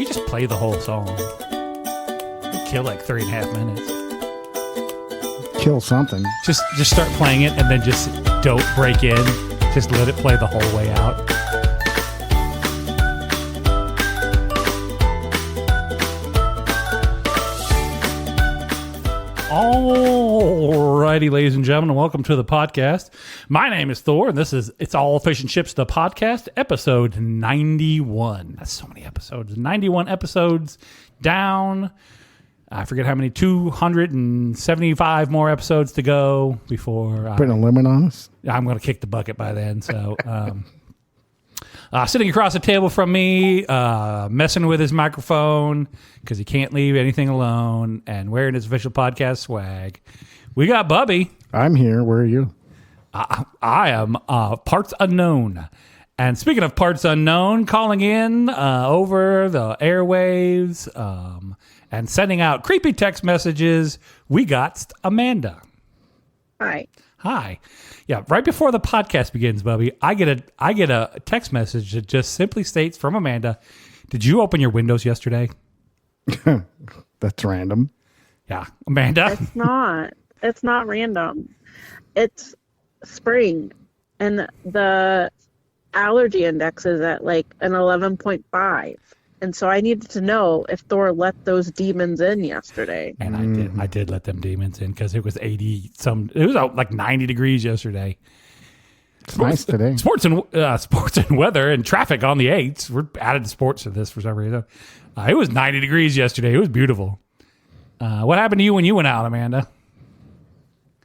We just play the whole song. Kill like 3.5 minutes. Kill something. Just start playing it and then just don't break in. Just let it play the whole way out. Alrighty, ladies and gentlemen, welcome to the podcast. My name is Thor, and this is It's All Fish and Chips, the podcast, episode 91. That's so many episodes. 91 episodes down. I forget how many, 275 more episodes to go before... Putting a limit on us? I'm going to kick the bucket by then, so... sitting across the table from me, messing with his microphone because he can't leave anything alone, and wearing his official podcast swag. We got Bubby. I'm here. Where are you? I am Parts Unknown. And speaking of Parts Unknown, calling in over the airwaves and sending out creepy text messages, we got Amanda. Hi. Hi. Yeah, right before the podcast begins, Bubby, I get a text message that just simply states from Amanda, "Did you open your windows yesterday?" That's random. Yeah, Amanda. It's not random. It's spring, and the allergy index is at like an 11.5. And so I needed to know if Thor let those demons in yesterday. And I did let them demons in because it was 80 some. It was like 90 degrees yesterday. It's nice today. Sports and weather and traffic on the 8s. We're added sports to this for some reason. It was 90 degrees yesterday. It was beautiful. What happened to you when you went out, Amanda?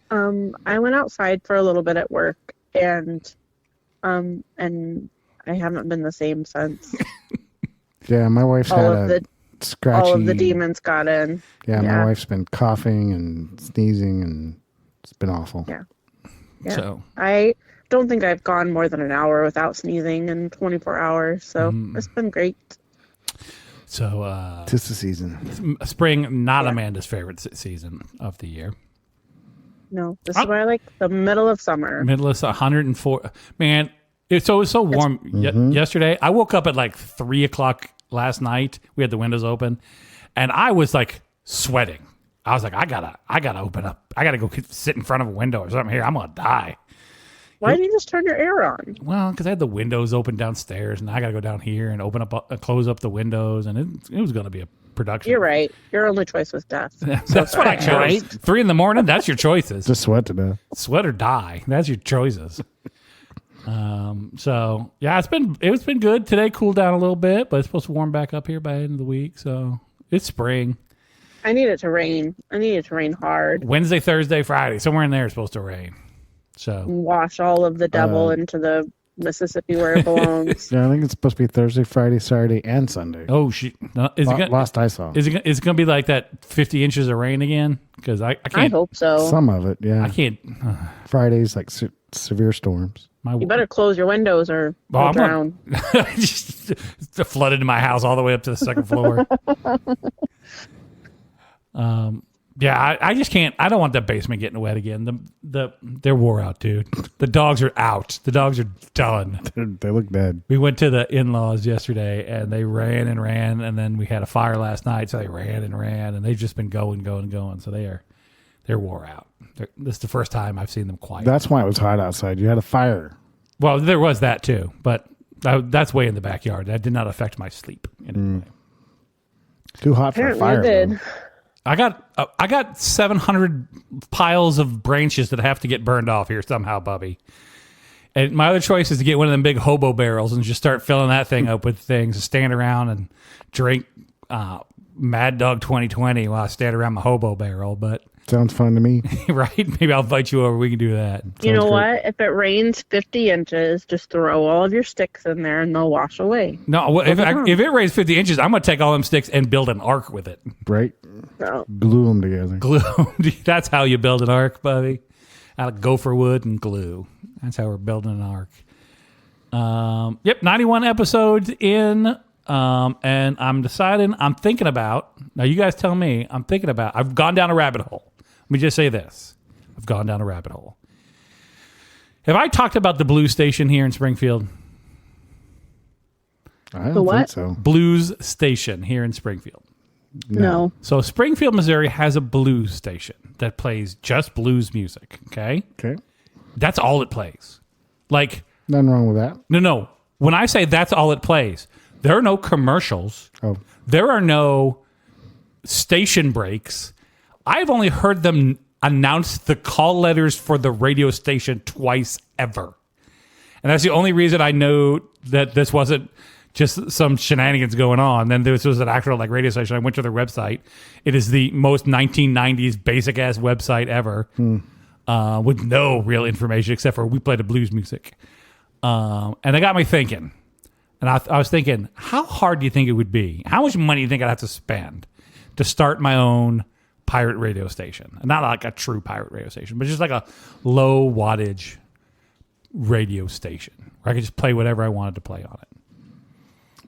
I went outside for a little bit at work, and I haven't been the same since. Yeah, my wife's had a scratchy... All of the demons got in. Yeah, my wife's been coughing and sneezing, and it's been awful. Yeah. So I don't think I've gone more than an hour without sneezing in 24 hours, so it's been great. So... Tis the season. Spring, not Amanda's favorite season of the year. No, this is why I like the middle of summer. Middle of 104. Man, it was so warm yesterday. I woke up at like 3 o'clock last night. We had the windows open, and I was like sweating. I was like, I gotta open up. I gotta go sit in front of a window or something here. I'm gonna die. Why didn't you just turn your air on? Well, because I had the windows open downstairs, and I gotta go down here and close up the windows, and it was gonna be a production. You're right. Your only choice was death. That's what I chose. Right? 3 a.m. That's your choices. Just sweat to death. Sweat or die. That's your choices. So yeah, it's been good. Today cooled down a little bit, but it's supposed to warm back up here by the end of the week. So it's spring. I need it to rain. I need it to rain hard. Wednesday, Thursday, Friday, somewhere in there it's supposed to rain. So wash all of the devil into the Mississippi where it belongs. Yeah, I think it's supposed to be Thursday, Friday, Saturday, and Sunday. Oh shit! No, last I saw. Is it going to be like that? 50 inches of rain again? Because I can't. I hope so. Some of it, yeah. I can't. Fridays like severe storms. You better close your windows or you'll drown. Just flooded in my house all the way up to the second floor. Yeah, I just can't. I don't want that basement getting wet again. They're wore out, dude. The dogs are out. The dogs are done. They look dead. We went to the in-laws yesterday, and they ran and ran, and then we had a fire last night, so they ran and ran, and they've just been going. So they're wore out. This is the first time I've seen them quiet. That's why it was hot outside. You had a fire. Well, there was that too, but that's way in the backyard. That did not affect my sleep in any way. Too hot for a fire. Did. I got 700 piles of branches that have to get burned off here somehow, Bubby. And my other choice is to get one of them big hobo barrels and just start filling that thing up with things, stand around and drink Mad Dog 2020 while I stand around my hobo barrel. But sounds fun to me. Right? Maybe I'll invite you over. We can do that. You know what? If it rains 50 inches, just throw all of your sticks in there and they'll wash away. No, if it rains 50 inches, I'm going to take all them sticks and build an ark with it. Right? No. Glue them together. Glue. That's how you build an ark, Bubby. Out of gopher wood and glue. That's how we're building an ark. Yep, 91 episodes in. And I'm thinking about, now you guys tell me, I've gone down a rabbit hole. Let me just say this. I've gone down a rabbit hole. Have I talked about the Blue Station here in Springfield? I don't The what? think so. Blues station here in Springfield. No. So Springfield, Missouri has a blues station that plays just blues music. Okay. Okay. That's all it plays. Like, Nothing wrong with that. no. When I say that's all it plays, there are no commercials. Oh. There are no station breaks. I've only heard them announce the call letters for the radio station twice ever. And that's the only reason I know that this wasn't just some shenanigans going on. Then this was an actual like radio station. I went to their website. It is the most 1990s basic ass website ever, with no real information except for we play the blues music. And it got me thinking. And I was thinking, how hard do you think it would be? How much money do you think I'd have to spend to start my own pirate radio station? Not like a true pirate radio station, but just like a low wattage radio station where I could just play whatever I wanted to play on it.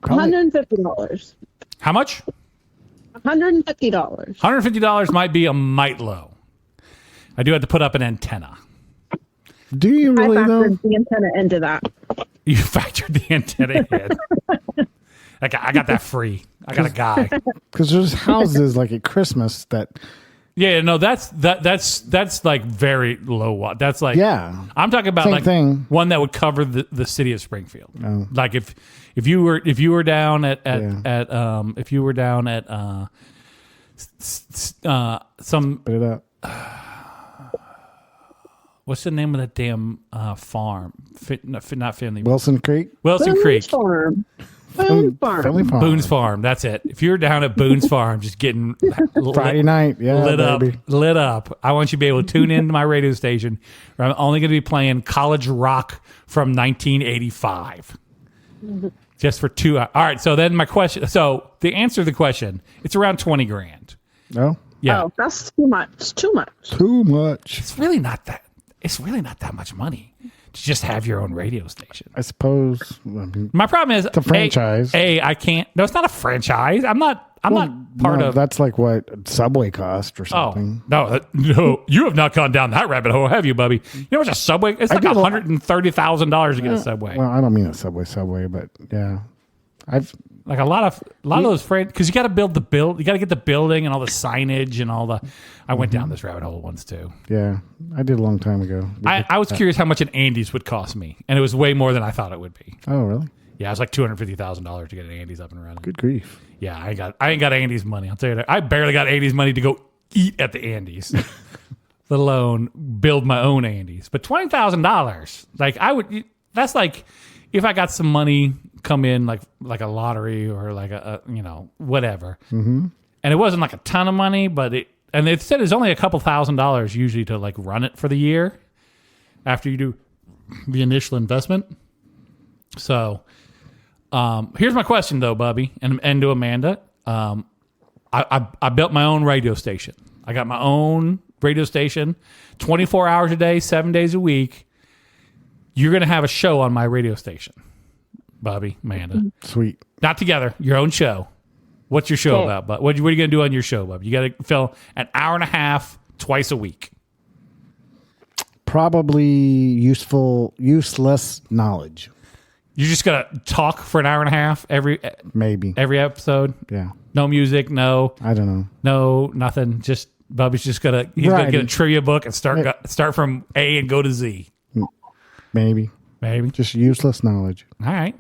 $150. How much? $150. $150 might be a mite low. I do have to put up an antenna. Do you I really though? factored the antenna into that. You factored the antenna in. I got that free. I got a guy. Because there's houses like at Christmas that. Yeah, no, that's like very low watt. That's like I'm talking about Same like thing. one that would cover the city of Springfield. Oh. Like if you were down at if you were down at some Put it up. what's the name of that damn farm? Not Finley. Wilson Creek. Wilson Creek. Farm. Boone's Farm. Family Farm. Boone's Farm. That's it. If you're down at Boone's Farm, just getting Friday night. Yeah, lit up. I want you to be able to tune into my radio station. Where I'm only going to be playing college rock from 1985, just for 2 hours. All right. So then my question. So the answer to the question, it's around $20,000. No. Yeah. Oh, that's too much. Too much. Too much. It's really not that. It's really not that much money to just have your own radio station. I suppose. I mean, My problem is it's a franchise. I can't. No, it's not a franchise. I'm not part of. That's like what Subway cost or Oh something. no! You have not gone down that rabbit hole, have you, Bubby? You know what's a Subway? It's like $130,000 to get a Subway. Well, I don't mean a Subway, but yeah, I've Like a lot of those friends, because you got to you got to get the building and all the signage and all the. I went down this rabbit hole once too. yeah, I did a long time ago. I was curious how much an Andes would cost me, and it was way more than I thought it would be. Oh, really? Yeah, it was like $250,000 to get an Andes up and running. Good grief! Yeah, I ain't got Andes money. I'll tell you that. I barely got Andes money to go eat at the Andes, let alone build my own Andes. But $20,000, like I would. That's like if I got some money come in like a lottery or like a whatever, and it wasn't like a ton of money, but it said it's only a couple $1,000s usually to like run it for the year after you do the initial investment. So. Here's my question though, Bubby, and to Amanda. I built my own radio station. I got my own radio station, 24 hours a day, 7 days a week. You're going to have a show on my radio station, Bubby, Amanda. Sweet. Not together, your own show. What's your show about? But what are you going to do on your show, Bubby? You got to fill an hour and a half twice a week. Probably useless knowledge. You're just going to talk for an hour and a half every episode? Yeah. No music, no. I don't know. No, nothing. Just Bubby's just gonna get a trivia book and start from A and go to Z. Maybe. Just useless knowledge. All right.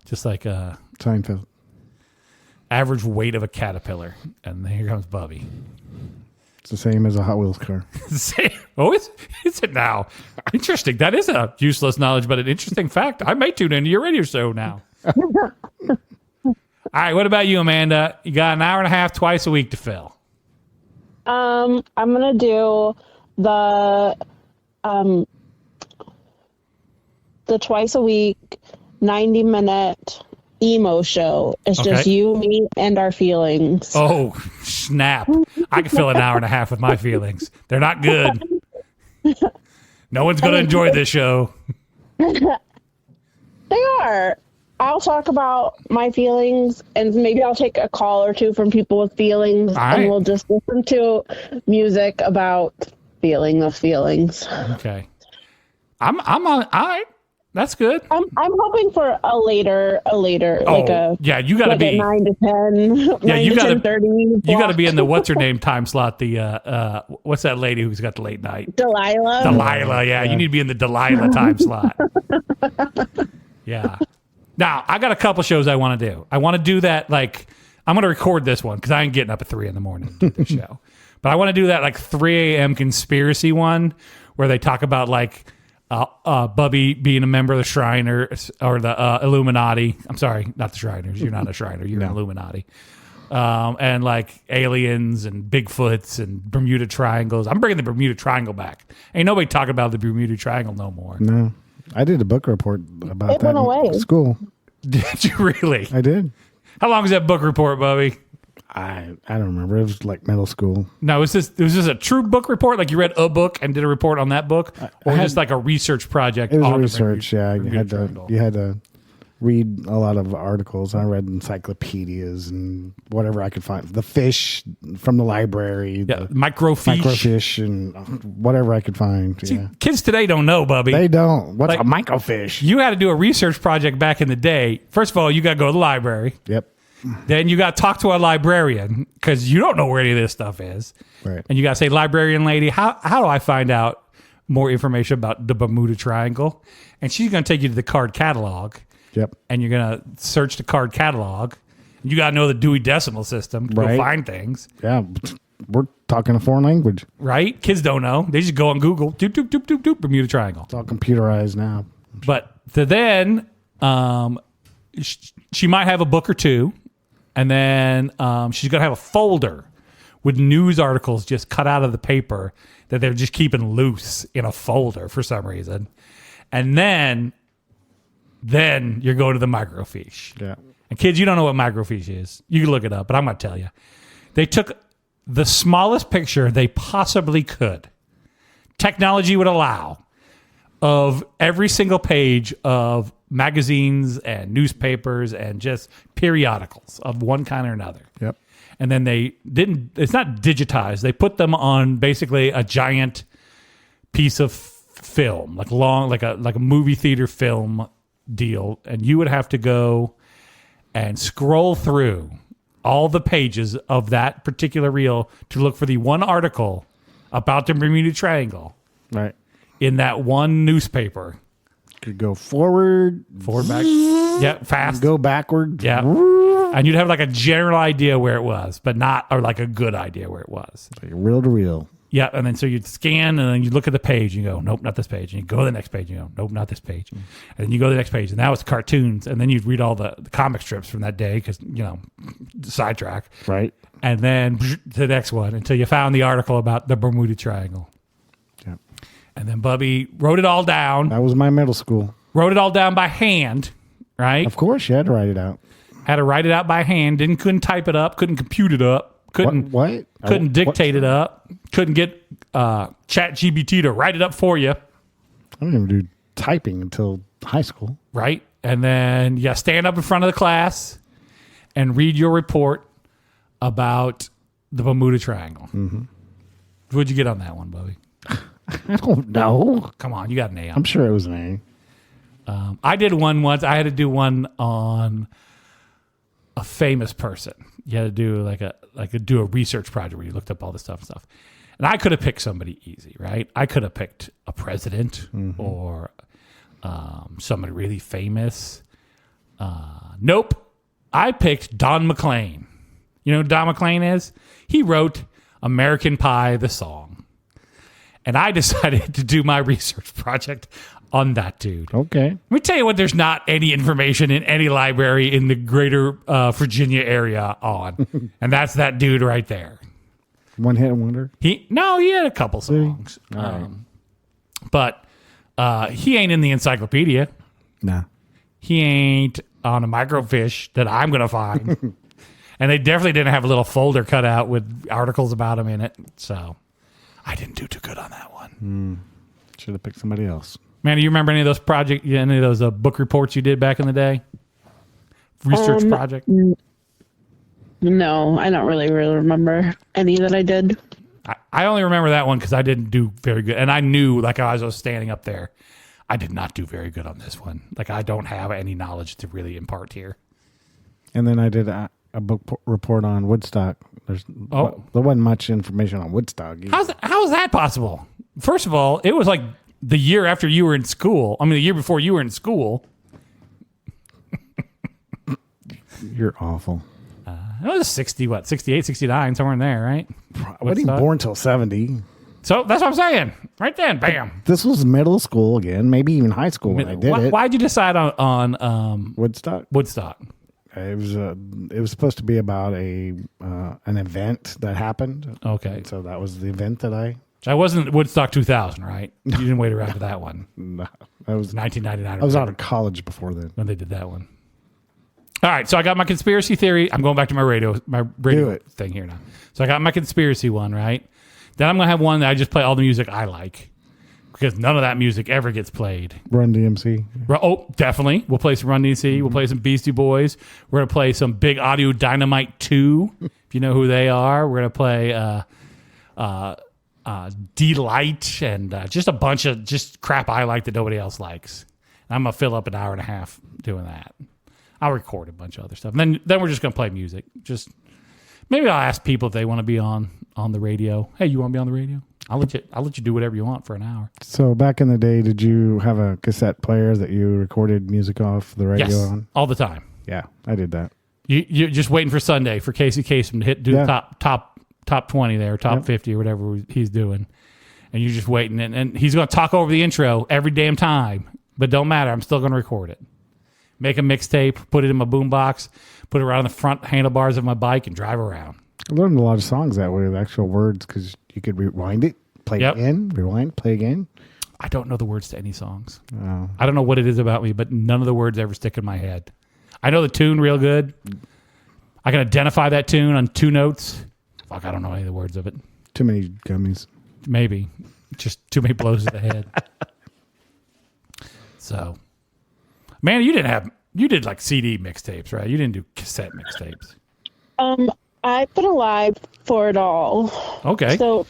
Just like Seinfeld. Average weight of a caterpillar, and here comes Bubby. It's the same as a Hot Wheels car. Oh, is it now? Interesting. That is a useless knowledge, but an interesting fact. I may tune into your radio show now. All right. What about you, Amanda? You got an hour and a half twice a week to fill. I'm gonna do the twice a week 90-minute emo show. It's just you, me, and our feelings. Oh, snap. I can fill an hour and a half with my feelings. They're not good. No one's going to enjoy this show. They are. I'll talk about my feelings, and maybe I'll take a call or two from people with feelings, and we'll just listen to music about feeling of feelings. Okay. I'm on. All right. That's good. I'm hoping for a later like a yeah, you got to like be a 9 to 10. Yeah, 9 you to gotta 10:30 you got to block. be in the what's her name time slot. The what's that lady who's got the late night? Delilah. Delilah. Yeah, you need to be in the Delilah time slot. Yeah. Now I got a couple shows I want to do. I want to do that like I'm going to record this one because I ain't getting up at 3 a.m. to do the show. But I want to do that like 3 a.m. conspiracy one where they talk about like Bubby being a member of the Shriners or the Illuminati. I'm sorry, not the Shriners. You're not a Shriner. You're an Illuminati. And like aliens and Bigfoots and Bermuda Triangles. I'm bringing the Bermuda Triangle back. Ain't nobody talking about the Bermuda Triangle no more. No. I did a book report about It that went away. in school. Did you really? I did. How long is that book report, Bubby? I don't remember. It was like middle school. No, was this a true book report? Like you read a book and did a report on that book, or just like a research project? It was on a the research. Bermuda You had to read a lot of articles. I read encyclopedias and whatever I could find. The fish from the library. Yeah, the microfiche. microfiche and whatever I could find. See, Yeah. kids today don't know, Bubby. They don't. What's Like- a microfiche? You had to do a research project back in the day. First of all, you got to go to the library. Yep. Then you got to talk to a librarian because you don't know where any of this stuff is. Right. And you got to say, librarian lady, how do I find out more information about the Bermuda Triangle? And she's going to take you to the card catalog. Yep. And you're going to search the card catalog. You got to know the Dewey Decimal System to go Right. find things. Yeah. We're talking a foreign language. Right? Kids don't know. They just go on Google. Doop, doop, doop, doop, doop, Bermuda Triangle. It's all computerized now. But then she might have a book or two. And then she's going to have a folder with news articles just cut out of the paper that they're just keeping loose in a folder for some reason. And then you're going to the microfiche. Yeah. And kids, you don't know what microfiche is. You can look it up, but I'm going to tell you. They took the smallest picture they possibly could, technology would allow, of every single page of magazines and newspapers and just periodicals of one kind or another. Yep. And then it's not digitized. They put them on basically a giant piece of film, like a movie theater film deal. And you would have to go and scroll through all the pages of that particular reel to look for the one article about the Bermuda Triangle Right. in that one newspaper. Could go forward, Back. Yeah, fast. go backward. Yeah. And you'd have like a general idea where it was, but not, or like a good idea where it was. Like reel to reel. Yeah. And then so you'd scan and then you look at the page and you go, nope, not this page. And you go to the next page and you go, nope, not this page. And then you go to the next page and now it's cartoons. And then you'd read all the comic strips from that day because, sidetrack. Right. And then to the next one until you found the article about the Bermuda Triangle. Yeah. And then Bubby wrote it all down, That was my middle school. wrote it all down by hand, right? Of course, you had to write it out. Had to write it out by hand. Couldn't type it up. Couldn't compute it up. Couldn't What? couldn't dictate it up. Couldn't get Chat GBT to write it up for you, I didn't even do typing until high school. right? And then you stand up in front of the class and read your report about the Bermuda Triangle. Mm-hmm. What'd you get on that one, Bubby? I don't know. Come on, you got an A. I'm sure it was an I did one once. I had to do one on a famous person. You had to do do a research project where you looked up all this stuff. And I could have picked somebody easy, right? I could have picked a president or somebody really famous. Nope. I picked Don McLean. You know who Don McLean is? He wrote American Pie, the song. And I decided to do my research project on that dude. A. Okay. Let me tell you what there's not any information in any library in the greater Virginia area on. And that's that dude right there. One hit wonder. He had a couple songs. But he ain't in the encyclopedia. Nah. He ain't on a microfiche that I'm going to find. And they definitely didn't have a little folder cut out with articles about him in it. So I didn't do too good on that one. Should have picked somebody else. Man, do you remember any of those any of those book reports you did back in the day? Research project? No, I don't really remember any that I did. I only remember that one because I didn't do very good. And I knew, like as I was standing up there, I did not do very good on this one. Like, I don't have any knowledge to really impart here. And then I did a book report on Woodstock. There wasn't much information on Woodstock either. How is that possible? First of all, it was like the year after you were in school. I mean, the year before you were in school. You're awful. It was 68, 69, somewhere in there, right? I wasn't even born till 70. So that's what I'm saying. Right then, bam. This was middle school again, maybe even high school when I did it. Why'd you decide on Woodstock? Woodstock? It was supposed to be about an event that happened. Okay. So that was the event that I... I wasn't Woodstock 2000, right? You didn't wait around for that one. No, that was 1999. I was out of college before then. When they did that one. All right, so I got my conspiracy theory. I'm going back to my radio thing here now. So I got my conspiracy one, right? Then I'm going to have one that I just play all the music I like, because none of that music ever gets played. Run DMC. Oh, definitely. We'll play some Run DMC. Mm-hmm. We'll play some Beastie Boys. We're going to play some Big Audio Dynamite 2, if you know who they are. We're going to play D-Light and just a bunch of just crap I like that nobody else likes. And I'm going to fill up an hour and a half doing that. I'll record a bunch of other stuff. And then we're just going to play music. Just maybe I'll ask people if they want to be on the radio. Hey, you want to be on the radio? I'll let you do whatever you want for an hour. So back in the day, did you have a cassette player that you recorded music off the radio on? All the time. Yeah, I did that. You're just waiting for Sunday for Casey Kasem to do the top 20 there, top 50 or whatever he's doing. And you're just waiting. And he's going to talk over the intro every damn time. But don't matter. I'm still going to record it. Make a mixtape, put it in my boombox, put it around the front handlebars of my bike, and drive around. I learned a lot of songs that way with actual words because you could rewind it, play it again, rewind, play again. I don't know the words to any songs. Oh. I don't know what it is about me, but none of the words ever stick in my head. I know the tune real good. I can identify that tune on 2 notes. Fuck, I don't know any of the words of it. Too many gummies. Maybe. Just too many blows to the head. So... Man, you did like CD mixtapes, right? You didn't do cassette mixtapes. I've been alive for it all. Okay. So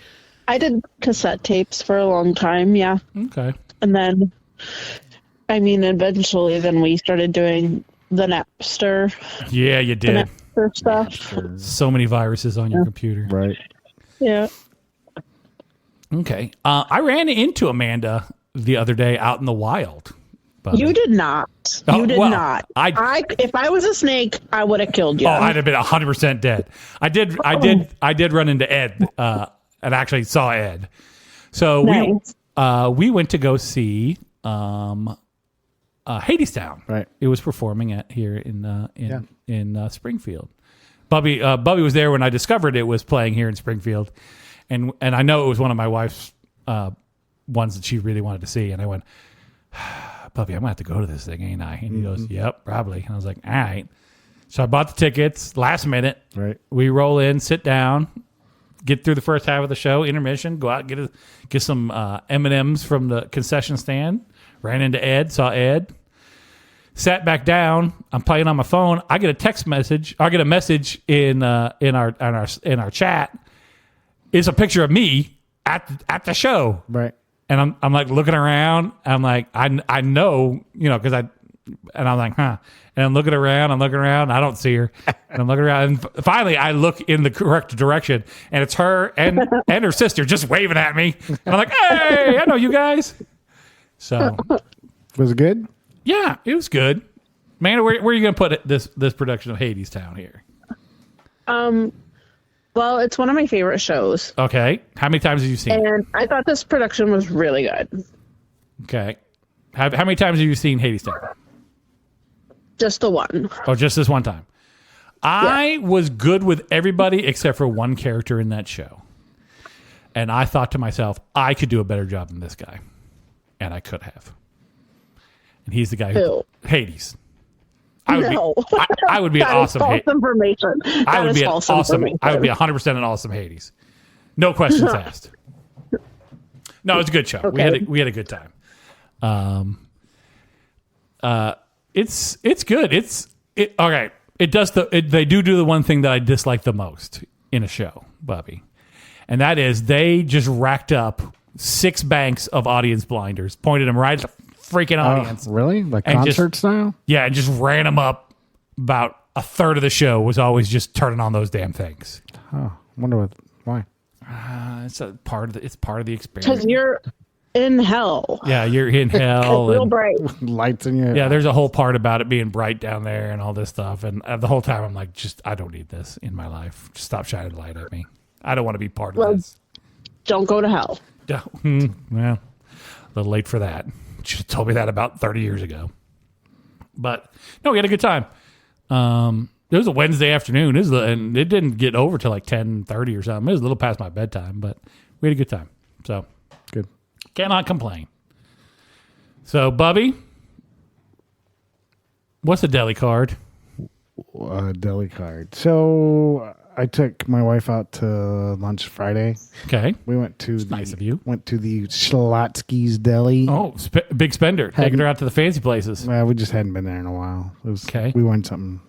I did cassette tapes for a long time, yeah. Okay. And then, eventually then we started doing the Napster. Yeah, you did. The Napster stuff. So many viruses on your computer. Right. Yeah. Okay. I ran into Amanda the other day out in the wild. You did not. You did not. If I was a snake, I would have killed you. Oh, I'd have been 100% dead. I did run into Ed, and actually saw Ed. So nice. we went to go see Hadestown. Right. It was performing here in Springfield. Bubby was there when I discovered it was playing here in Springfield, and I know it was one of my wife's ones that she really wanted to see, and I went, Bubby, I'm going to have to go to this thing, ain't I? And he goes, yep, probably. And I was like, all right. So I bought the tickets last minute. Right. We roll in, sit down, get through the first half of the show, intermission, go out, get some M&Ms from the concession stand. Ran into Ed, saw Ed. Sat back down. I'm playing on my phone. I get a text message. I get a message in our chat. It's a picture of me at the show. Right. And I'm like looking around. I'm like, I know, because I'm like, huh. And I'm looking around. I don't see her. And I'm looking around. And finally, I look in the correct direction. And it's her and her sister just waving at me. And I'm like, hey, I know you guys. So. Was it good? Yeah, it was good. Man, where are you going to put this production of Hadestown here? Well, it's one of my favorite shows. Okay. How many times have you seen it? And I thought this production was really good. Okay. How many times have you seen Hadestown? Just the one. Oh, just this one time. I was good with everybody except for one character in that show. And I thought to myself, I could do a better job than this guy. And I could have. And he's the guy who... Hades. I would be an awesome false information. I would be an awesome. I would be 100% an awesome Hades. No questions asked. No, it's a good show. Okay. We had a good time. It's good. Okay. It does they do the one thing that I dislike the most in a show, Bubby, and that is they just racked up 6 banks of audience blinders, pointed them right at the freaking audience. Really? Like And concert style? Yeah, and just ran them up. About a third of the show was always just turning on those damn things. Oh, why? It's a part of the. It's part of the experience. Because you're in hell. Yeah, you're in hell. It's real and- bright. Lights in your Yeah, there's a whole part about it being bright down there and all this stuff. And the whole time I'm like, I don't need this in my life. Just stop shining the light at me. I don't want to be part of this. Don't go to hell. Yeah, well, a little late for that. Should have told me that about 30 years ago. But no, we had a good time. It was a Wednesday afternoon. And it didn't get over till like 10:30 or something. It was a little past my bedtime, but we had a good time. So good. cannot complain. So, Bubby, what's a deli card? Deli card. So I took my wife out to lunch Friday. Okay. We went to Nice of you. Went to the Schlotsky's Deli. Oh, big spender. Taking her out to the fancy places. Well, we just hadn't been there in a while. It was Okay. We wanted something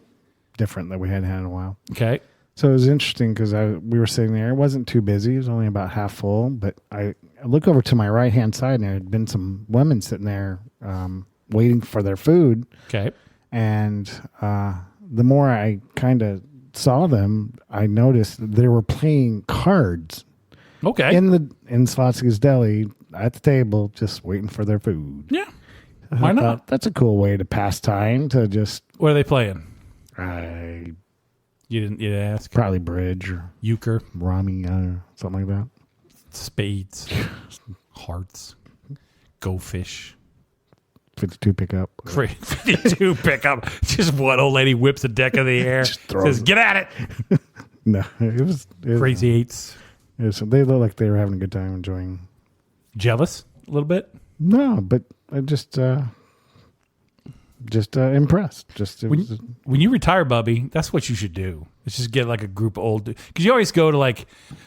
different that we hadn't had in a while. Okay. So it was interesting because we were sitting there. It wasn't too busy. It was only about half full. But I look over to my right hand side, and there had been some women sitting there waiting for their food. Okay. And the more I kind of saw them, I noticed that they were playing cards Okay. in Slotsky's Deli at the table, just waiting for their food. Yeah. Why I not? thought, that's a cool way to pass time. To just What are they playing? I You didn't ask. probably bridge or Euchre, Rami, something like that. spades, hearts, go fish. 52 pickup. 52 pickup. Just one old lady whips a deck of the air. throws Says, it. get at it. No, it was Crazy eights. They looked like they were having a good time enjoying. Jealous a little bit. No, but I just impressed. When you retire, Bubby, that's what you should do. It's just get like a group of old dudes. Because you always go to like,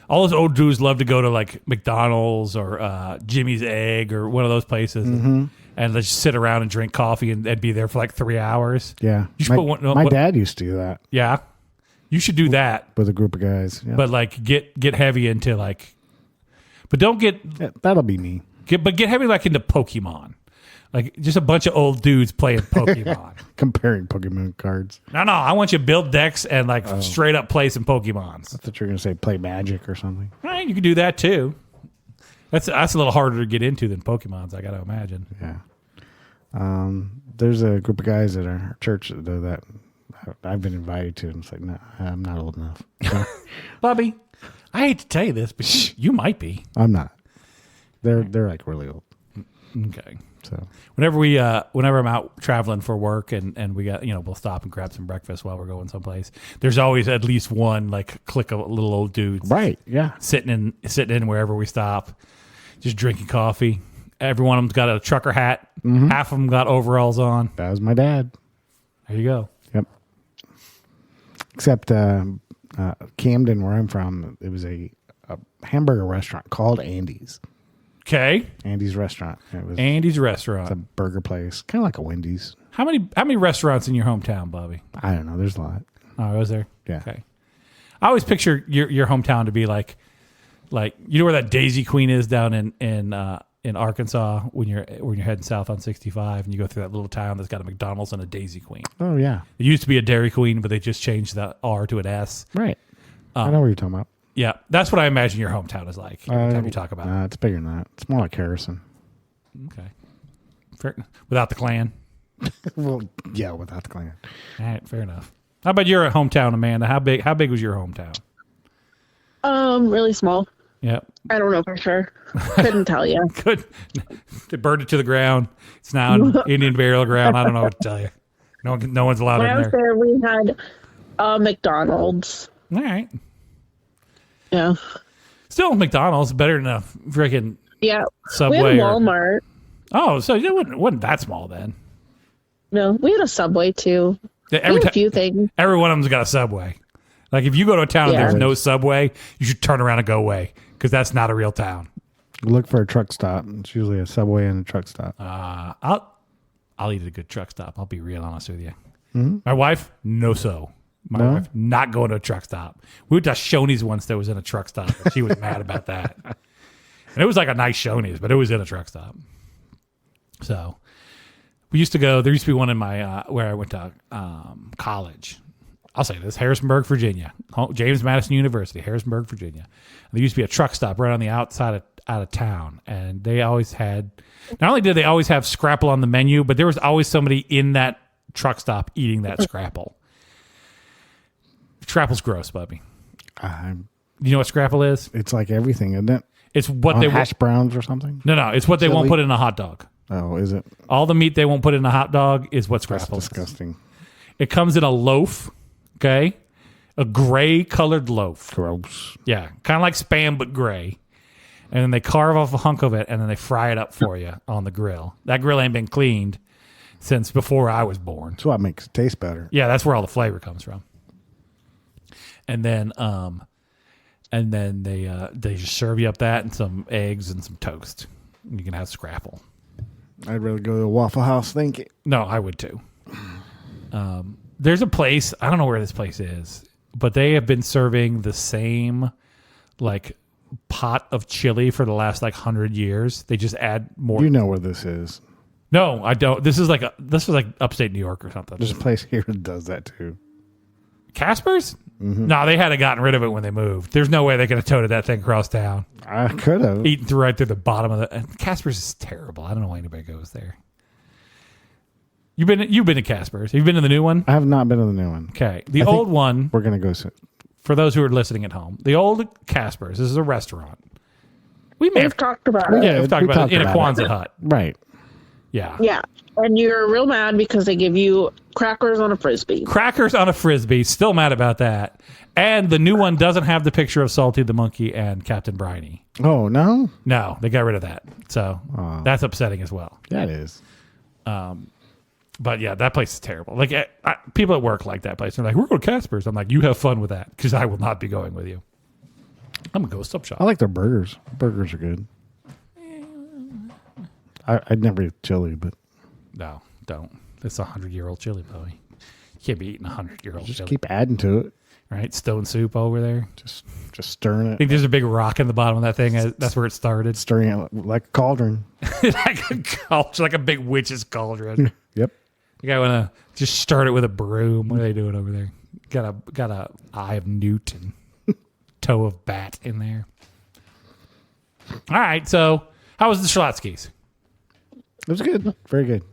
all those old dudes love to go to like McDonald's or Jimmy's Egg or one of those places. And let's just sit around and drink coffee and be there for like 3 hours. Yeah, You should put one. my dad used to do that Yeah. You should do that. with a group of guys. Yeah. But like get heavy into like, but don't get That'll be me. get heavy like into Pokemon. Like just a bunch of old dudes playing Pokemon. Comparing Pokemon cards. No, I want you to build decks and like straight up play some Pokemons. I thought you were going to say play Magic or something. Right, you can do that too. That's a little harder to get into than Pokemon's, I got to imagine. Yeah. There's a group of guys at our church that do that. I've been invited to, and it's like, no, I'm not old enough. Bubby, I hate to tell you this, but you might be. I'm not. They're like really old. Okay. So Whenever I'm out traveling for work and we got, we'll stop and grab some breakfast while we're going someplace. There's always at least one like clique of little old dudes. right, yeah. Sitting in wherever we stop, just drinking coffee. Every one of them's got a trucker hat. Half of them got overalls on. That was my dad. There you go. Yep. Except Camden, where I'm from, it was a hamburger restaurant called Andy's. Okay. Andy's restaurant. It was Andy's it's a restaurant. burger place, kind of like a Wendy's. How many restaurants in your hometown, Bobby? I don't know. There's a lot. Oh, was there? Yeah. Okay. I always picture your hometown to be like you know where that Daisy Queen is down in Arkansas when you're heading south on 65 and you go through that little town that's got a McDonald's and a Daisy Queen. Oh yeah. It used to be a Dairy Queen, but they just changed the R to an S. Right. I know what you're talking about. Yeah, that's what I imagine your hometown is like. Every time you talk about it. It's bigger than that. It's more like Harrison. Okay. Fair, without the clan. Well, yeah, without the clan. All right, fair enough. How about your hometown, Amanda? How big was your hometown? Really small. Yep. I don't know for sure. Couldn't tell you. Good. They burned it to the ground. It's now an Indian burial ground. I don't know what to tell you. No one's allowed When I in was there. there, we had McDonald's. All right. Yeah. Still, McDonald's better than a freaking Yeah. Subway. We had or- Walmart. Oh, so it wasn't that small then. No, we had a Subway too. Yeah, We had a few things. every one of them's got a Subway. Like if you go to a town and Yeah. there's no Subway, you should turn around and go away because that's not a real town. Look for a truck stop. It's usually a Subway and a truck stop. I'll eat at a good truck stop. I'll be real honest with you. My wife, no so. My No? wife, not going to a truck stop. We went to Shoney's once that was in a truck stop. And she was mad about that. And it was like a nice Shoney's, but it was in a truck stop. So we used to go. There used to be one in my where I went to college. I'll say this: Harrisonburg, Virginia, James Madison University, Harrisonburg, Virginia. And there used to be a truck stop right on the outside out of town, and they always had. Not only did they always have Scrapple on the menu, but there was always somebody in that truck stop eating that Scrapple. Scrapple's gross, Bubby. You know what Scrapple is? It's like everything, isn't it? It's what On they hash browns or something. No, it's what they won't Chili? put in a hot dog. Oh, is it? All the meat they won't put in a hot dog is what That's Scrapple is. disgusting. It comes in a loaf, okay? A gray colored loaf. Gross. Yeah, kind of like Spam, but gray. And then they carve off a hunk of it, and then they fry it up for you on the grill. That grill ain't been cleaned since before I was born. That's what makes it taste better. Yeah, that's where all the flavor comes from. And then they just serve you up that and some eggs and some toast. You can have Scrapple. I'd rather go to a Waffle House. Thank you. No, I would too. There's a place, I don't know where this place is, but they have been serving the same like pot of chili for the last like 100 years. They just add more. You know where this is. No, I don't. This was like upstate New York or something. There's a place here that does that too. Casper's? No, they had gotten rid of it when they moved. There's no way they could have toted that thing across town. I could have. Eaten right through the bottom of the. And Casper's is terrible. I don't know why anybody goes there. You've been to Casper's. Have you been to the new one? I have not been to the new one. Okay, the old one. We're gonna go soon. For those who are listening at home, the old Casper's. This is a restaurant. We may have talked about it. Yeah, we've talked we about it in a talked about Kwanzaa hut. Right. Yeah. Yeah. And you're real mad because they give you crackers on a Frisbee. Crackers on a Frisbee. Still mad about that. And the new one doesn't have the picture of Salty the Monkey and Captain Briny. Oh no. No, they got rid of that. So that's upsetting as well. That is. But yeah, that place is terrible. Like people at work like that place. They're like, "We're going to Casper's." I'm like, "You have fun with that," because I will not be going with you. I'm gonna go Stop Shop. I like their burgers. Burgers are good. I'd never eat chili, but No, don't. It's a 100-year-old chili, Bowie. You can't be eating 100-year-old just chili. keep adding to it. Right? Stone soup over there. Just stirring I it, think there's a big rock in the bottom of that thing. That's where it started. stirring it like a cauldron. like a big witch's cauldron. Yep. You gotta wanna just start it with a broom. What are they doing over there? Got a eye of newt and toe of bat in there. All right, so how was the Schlotzky's? It was good. Very good.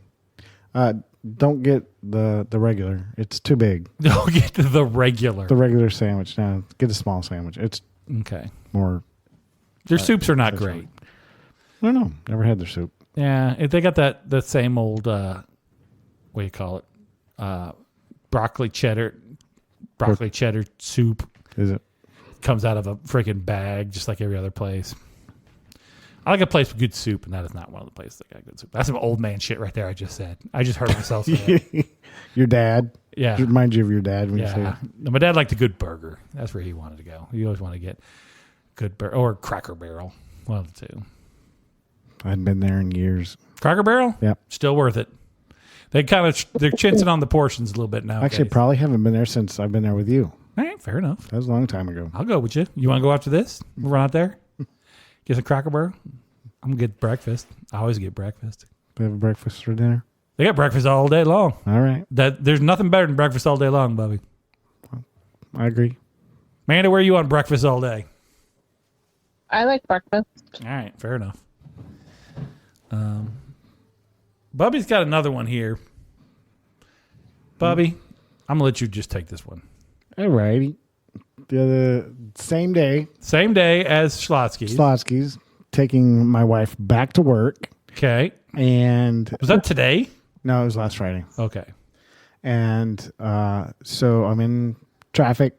Don't get the regular. It's too big. Don't get to the regular. The regular sandwich. No, get a small sandwich. It's Okay. more. Their soups are not great. I don't know. Never had their soup. Yeah, if they got the same old what do you call it? Broccoli cheddar soup. Is it? Comes out of a freaking bag just like every other place. I like a place with good soup, and that is not one of the places that got good soup. That's some old man shit right there. I just said. I just heard myself say it. Your dad. Yeah. It reminds you of your dad when you say Yeah. it. My dad liked a good burger. That's where he wanted to go. He always wanted to get good burger or Cracker Barrel. One of the two. I hadn't been there in years. Cracker Barrel? Yep. Still worth it. They're chinsing on the portions a little bit now. Actually, probably haven't been there since I've been there with you. All right, fair enough. That was a long time ago. I'll go with you. You want to go after this? We'll run out there? Get some Cracker Barrel? I'm going to get breakfast. I always get breakfast. We have a breakfast for dinner. They got breakfast all day long. All right. There's nothing better than breakfast all day long, Bubby. I agree. Amanda, where are you on breakfast all day? I like breakfast. All right, fair enough. Bubby's got another one here. Bubby, I'm going to let you just take this one. All righty. The same day, Same day as Schlotzky's. Slotsky's, taking my wife back to work. Okay. And Was that today? no, it was last Friday. Okay. And so I'm in traffic,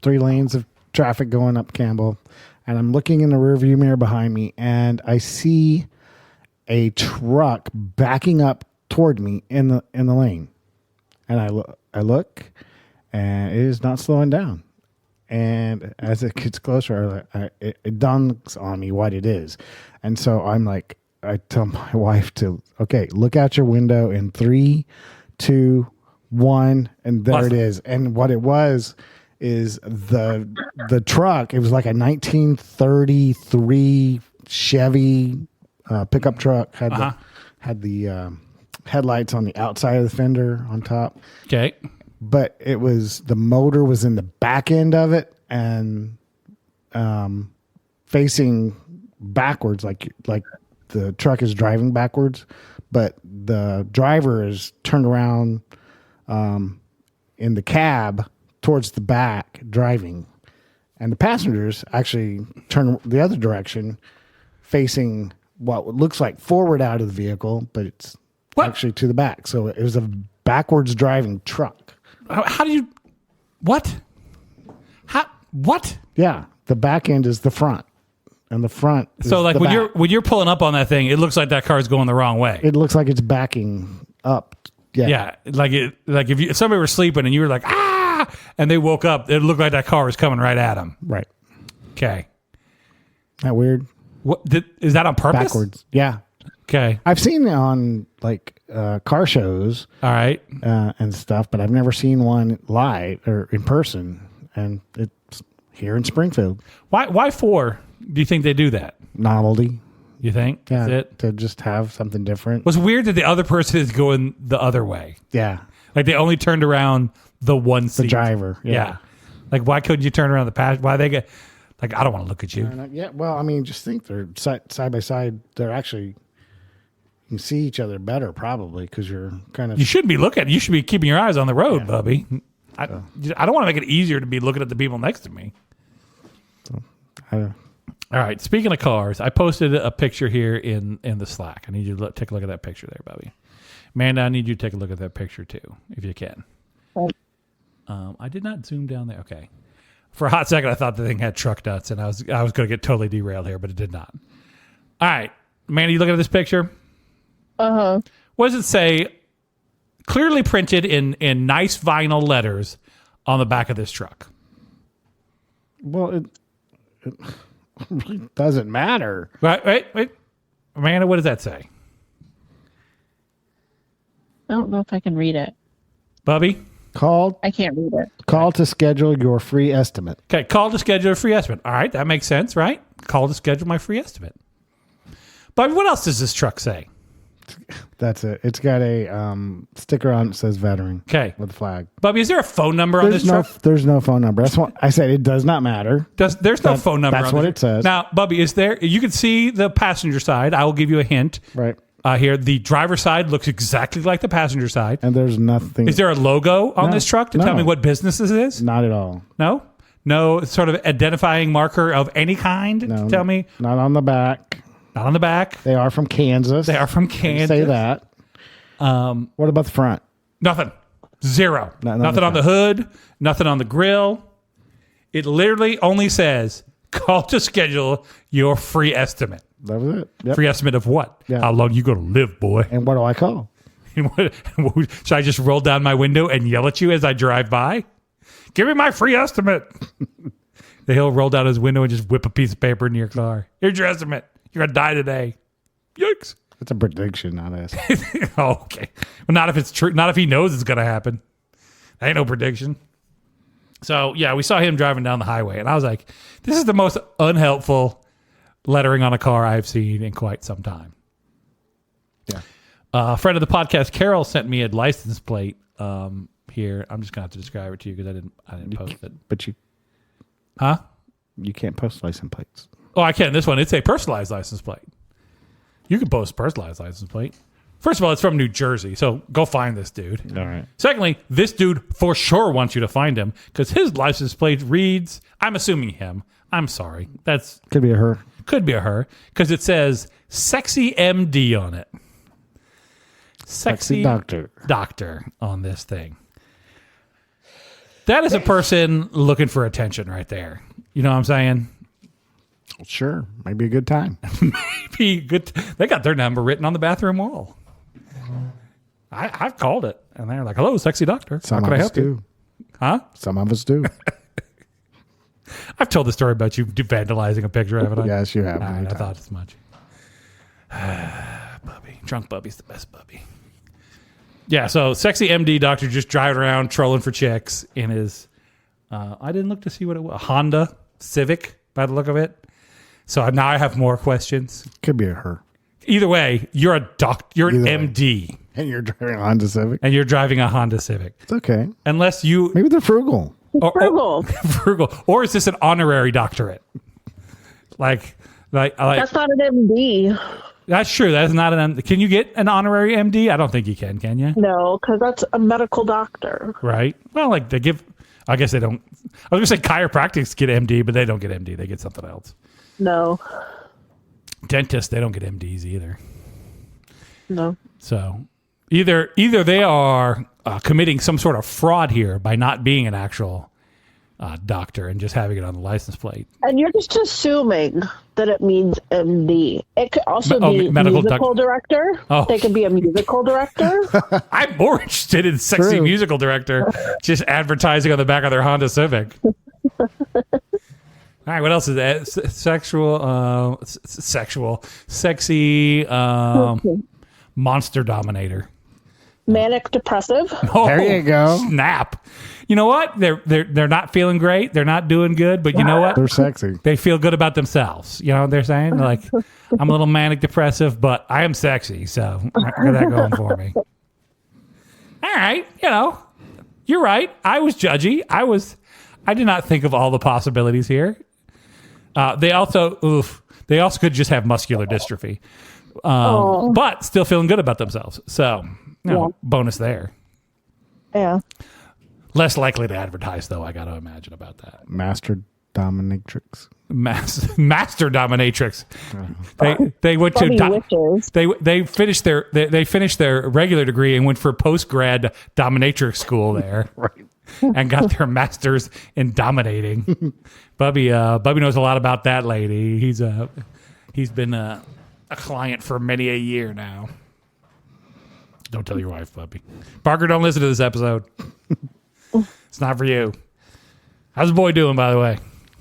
3 lanes of traffic going up Campbell, and I'm looking in the rearview mirror behind me, and I see a truck backing up toward me in the lane, and I look, and it is not slowing down. And as it gets closer, it dawns on me what it is, and so I'm like, I tell my wife to, okay, look out your window in 3, 2, 1, and there it is. And what it was is the truck. It was like a 1933 Chevy pickup truck. Had had the headlights on the outside of the fender on top. Okay. But it was the motor was in the back end of it and facing backwards, like the truck is driving backwards, but the driver is turned around in the cab towards the back driving, and the passengers actually turn the other direction, facing what looks like forward out of the vehicle, but it's actually to the back. So it was a backwards driving truck. How do you? What? What? Yeah, the back end is the front, and the front. Is So, like the back. when you're pulling up on that thing, it looks like that car's going the wrong way. It looks like it's backing up. Yeah, like if somebody were sleeping and you were like and they woke up, it looked like that car was coming right at them. Right. Okay. That weird. Is that on purpose? Backwards. Yeah. Okay. I've seen it on like car shows. All right. And stuff, but I've never seen one live or in person, and it's here in Springfield. Why for? Do you think they do that? Novelty. You think? Yeah. Is it? To just have something different. Was weird that the other person is going the other way. Yeah. Like they only turned around the one seat. The driver. Yeah. Like why couldn't you turn around the passenger? Why they get like I don't want to look at you. Yeah. Well, I mean, just think they're side by side. They're actually you can see each other better probably because you're kind of. You shouldn't be looking. You should be keeping your eyes on the road, Bubby. I don't want to make it easier to be looking at the people next to me. All right. Speaking of cars, I posted a picture here in the Slack. I need you to take a look at that picture there, Bubby. Amanda, I need you to take a look at that picture too, if you can. I did not zoom down there. Okay. For a hot second, I thought the thing had truck nuts, and I was going to get totally derailed here, but it did not. All right, Amanda, you looking at this picture? Uh-huh. What does it say? Clearly printed in nice vinyl letters on the back of this truck. Well, it really doesn't matter. Wait. Amanda, what does that say? I don't know if I can read it. Bubby? I can't read it. Call to schedule your free estimate. Okay, call to schedule a free estimate. All right, that makes sense, right? Call to schedule my free estimate. Bubby, what else does this truck say? That's it. It's got a sticker on it that says veteran. Okay. With a flag. Bubby, is there a phone number on this truck? There's no phone number. That's what I said. It does not matter. There's no phone number on this. That's what it says. Now, Bubby, is there? You can see the passenger side. I will give you a hint. Right. Here, the driver's side looks exactly like the passenger side. And there's nothing. Is there a logo on this truck to tell me what business this is? Not at all. No? No sort of identifying marker of any kind to tell me? Not on the back. Not on the back. They are from Kansas. They are from Kansas. Say that. What about the front? Nothing. Zero. Nothing on the hood. Nothing on the grill. It literally only says, call to schedule your free estimate. That was it. Yep. Free estimate of what? Yeah. How long you going to live, boy? And what do I call? Should I just roll down my window and yell at you as I drive by? Give me my free estimate. He'll roll down his window and just whip a piece of paper into your car. Here's your estimate. You're going to die today. Yikes. It's a prediction, not us. Oh, okay. Well, not if it's true. Not if he knows it's going to happen. That ain't no prediction. So, yeah, we saw him driving down the highway, and I was like, this is the most unhelpful lettering on a car I've seen in quite some time. Yeah. A friend of the podcast, Carol, sent me a license plate here. I'm just going to have to describe it to you because I didn't post it. But you can't post license plates. Oh, I can. This one, it's a personalized license plate. You can post a personalized license plate. First of all, it's from New Jersey, so go find this dude. All right. Secondly, this dude for sure wants you to find him because his license plate reads, I'm assuming him. I'm sorry. That's Could be a her. Could be a her because it says sexy MD on it. Sexy doctor on this thing. That is a person looking for attention right there. You know what I'm saying? Sure. Might be a good time. Maybe good. They got their number written on the bathroom wall. I've called it, and they're like, "Hello, sexy doctor. Some How can of I us help do. you?" Huh? Some of us do. I've told the story about you vandalizing a picture, haven't I? Yes, you have. All many right, I times. thought as much. Bubby. Drunk Bubby's the best Bubby. Yeah, so sexy MD doctor just driving around trolling for chicks in his, I didn't look to see what it was, a Honda Civic by the look of it. So now I have more questions. Could be a her. Either way, you're a you're an Either way. MD. And you're driving a Honda Civic. And you're driving a Honda Civic. It's okay. Unless you... Maybe they're frugal. Frugal. Frugal. Or is this an honorary doctorate? Like That's not an MD. that's true. That's not an... Can you get an honorary MD? I don't think you can you? No, because that's a medical doctor. Right. Well, like they give... I guess they don't... I was going to say chiropractics get MD, but they don't get MD. They get something else. No. Dentists, they don't get MDs either. No. So either they are committing some sort of fraud here by not being an actual doctor and just having it on the license plate. And you're just assuming that it means MD. It could also be medical musical director. Oh. They could be a musical director. I'm more interested in sexy True. musical director just advertising on the back of their Honda Civic. All right, what else is that? Sexy monster dominator. Manic depressive. Oh, There you go. Snap. You know what? They're not feeling great. They're not doing good, but you know what? They're sexy. They feel good about themselves. You know what they're saying? Like, I'm a little manic depressive, but I am sexy, so I got that going for me. All right, you're right. I was judgy. I did not think of all the possibilities here. They also could just have muscular dystrophy, but still feeling good about themselves. So, bonus there. Yeah. Less likely to advertise, though. I got to imagine about that. Master dominatrix. Master dominatrix. They went Witches. they finished their regular degree and went for post grad dominatrix school there. Right. And got their masters in dominating. Bubby knows a lot about that lady. He's been a client for many a year now. Don't tell your wife, Bubby. Parker, don't listen to this episode. It's not for you. How's the boy doing, by the way?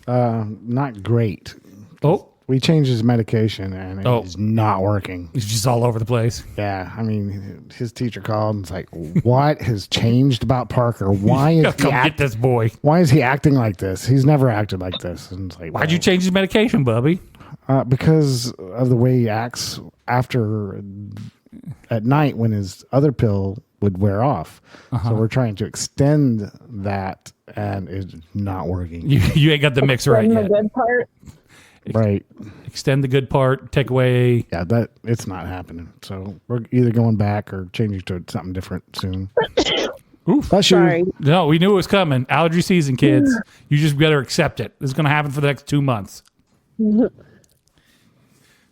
Not great. Oh, We changed his medication and it's not working. he's just all over the place. Yeah, I mean, his teacher called and it's like, what has changed about Parker? Why is Come get this boy. Why is he acting like this? He's never acted like this. And it's like, Why'd you change his medication, Bubby? because of the way he acts after at night when his other pill would wear off. So we're trying to extend that, and it's not working. You ain't got the mix right And the yet. good part. Right? Extend the good part, take away. Yeah, that it's not happening. So we're either going back or changing to something different soon. Oof. Bless you. Sorry. No, we knew it was coming. Allergy season, kids. You just better accept it. This is going to happen for the next 2 months.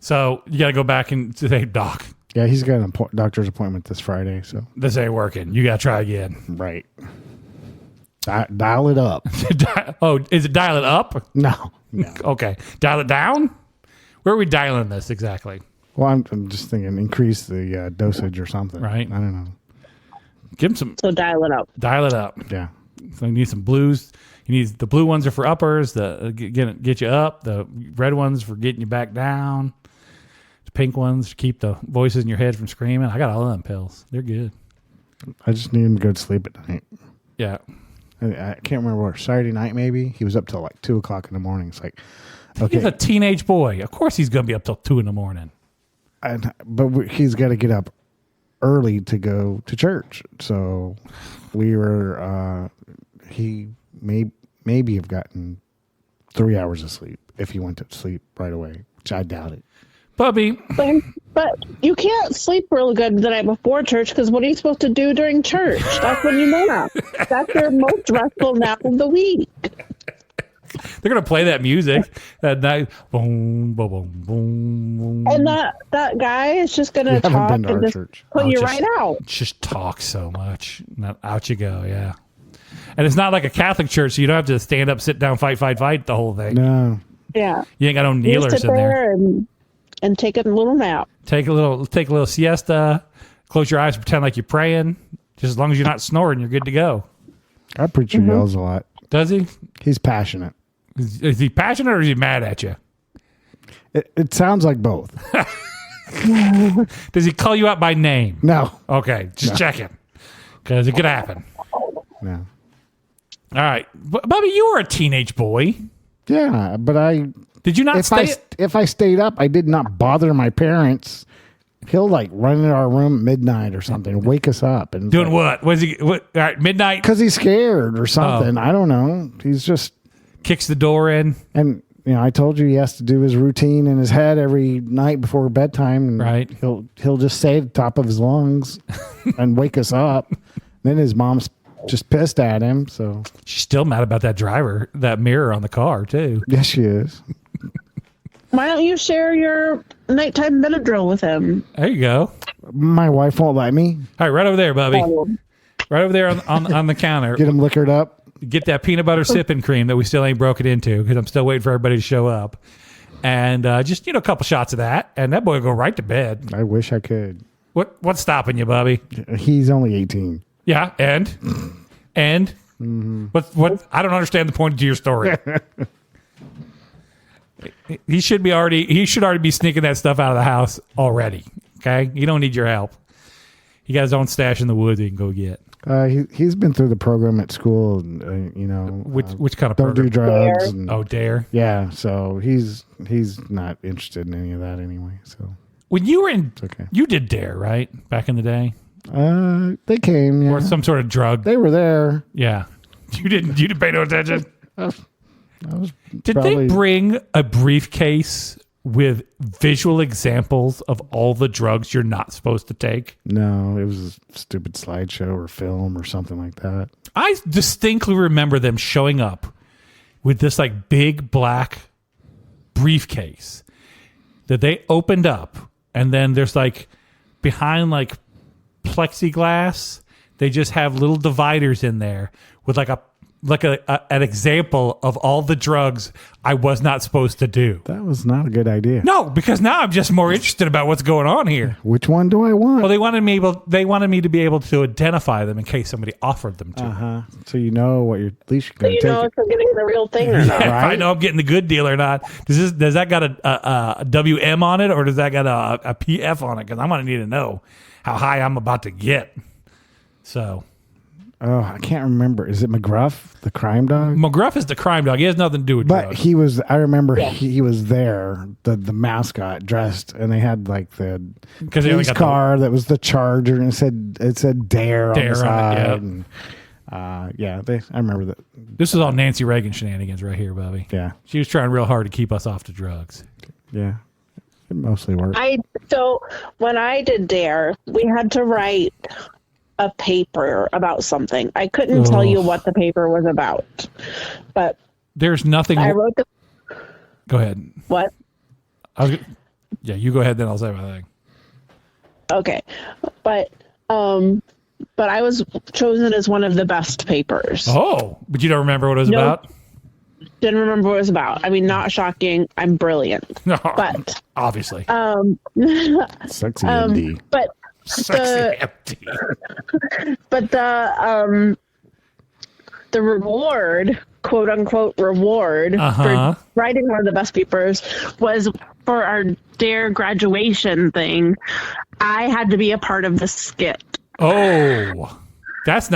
So you got to go back and say, Doc, Yeah, he's got a doctor's appointment this Friday. So this ain't working. You got to try again. right, dial it up. Oh, is it dial it up? No. Okay. Dial it down? Where are we dialing this exactly? Well, I'm just thinking increase the dosage or something. Right. I don't know. Give him some. So dial it up. Dial it up. Yeah. So you need some blues. You need the blue ones are for uppers. The get you up. The red ones for getting you back down. The pink ones to keep the voices in your head from screaming. I got all of them pills. They're good. I just need him to go to sleep at night. Yeah. I can't remember where. Saturday night, maybe he was up till like 2:00 in the morning. It's like, okay, He's a teenage boy. Of course he's going to be up till 2 a.m. but he's got to get up early to go to church. So we were. He maybe have gotten 3 hours of sleep if he went to sleep right away, which I doubt it. Bubby, But you can't sleep real good the night before church because what are you supposed to do during church? That's when you nap. That's your most restful nap of the week. they're going to play that music that night. Boom, boom, boom, boom, boom. And that guy is just going to haven't talk been to and our just church. put Oh, you just- right out. Just talk so much. Out you go, yeah. And it's not like a Catholic church, so you don't have to stand up, sit down, fight the whole thing. No, Yeah. You ain't got no You kneelers just sit in there. there and take a little nap. Take a little siesta. Close your eyes, pretend like you're praying. Just as long as you're not snoring, you're good to go. our preacher yells a lot. Does he? He's passionate. Is he passionate or is he mad at you? It sounds like both. Does he call you out by name? No, Okay, just checking. Because it could happen. no. All right. Bubby, you were a teenage boy. Yeah, but Did you not stay? if I stayed up, I did not bother my parents He'll like run into our room at midnight or something, wake us up, and Doing what? Was he? What? All right, midnight. because he's scared or something. I don't know. He's just Kicks the door in. and. I told you he has to do his routine in his head every night before bedtime. And Right. He'll just say at the top of his lungs and wake us up. Then his mom's just pissed at him. So She's still mad about that mirror on the car too. yes, she is. Why don't you share your nighttime Benadryl with him? There you go. My wife won't let me All right, right over there, Bubby. Oh, Right over there on the counter. get him liquored up. Get that peanut butter sipping cream that we still ain't broken into because I'm still waiting for everybody to show up. And just a couple shots of that, and that boy will go right to bed. I wish I could. What's stopping you, Bubby? He's only 18. Yeah, and what? I don't understand the point to your story. He should already be sneaking that stuff out of the house already. Okay, you don't need your help. He got his own stash in the woods he can go get. He's been through the program at school, and Which kind of don't do program? drugs. And, Oh, dare. yeah. So he's not interested in any of that anyway. So When you were in, okay. you did dare, right? Back in the day, they came. Yeah. or some sort of drug. They were there. Yeah, you didn't pay no attention. I was Did probably- they bring a briefcase with visual examples of all the drugs you're not supposed to take? No, it was a stupid slideshow or film or something like that. I distinctly remember them showing up with this like big black briefcase that they opened up, and then there's like behind like plexiglass, they just have little dividers in there with like an example of all the drugs I was not supposed to do. That was not a good idea. No, because now I'm just more interested about what's going on here. Which one do I want? Well, they wanted me to be able to identify them in case somebody offered them to me. So you know what you're at least you're going you to take. know if you're getting the real thing or not. If I Right? know I'm getting the good deal or not. Does that got a WM on it, or does that got a PF on it? Because I'm going to need to know how high I'm about to get. So Oh, I can't remember. Is it McGruff, the crime dog? McGruff is the crime dog. He has nothing to do with But drugs. he was. I remember he was there. The mascot dressed, and they had like the 'Cause they only police got car that was the Charger, and it said Dare on Dare the on it, side. yeah. And, I remember that. This is all Nancy Reagan shenanigans right here, Bubby. Yeah, She was trying real hard to keep us off the drugs. yeah. It mostly worked. So when I did Dare, we had to write a paper about something. I couldn't tell you what the paper was about, but There's nothing. I wrote the Go ahead. what? You go ahead, then I'll say my thing. Okay, but I was chosen as one of the best papers. Oh, but you don't remember what it was No. about? Didn't remember what it was about. I mean, not shocking. I'm brilliant, No, but obviously. Sexy MD. but Sexy empty. but the reward, quote unquote reward for writing one of the best papers was for our Dare graduation thing. I had to be a part of the skit. Oh, that doesn't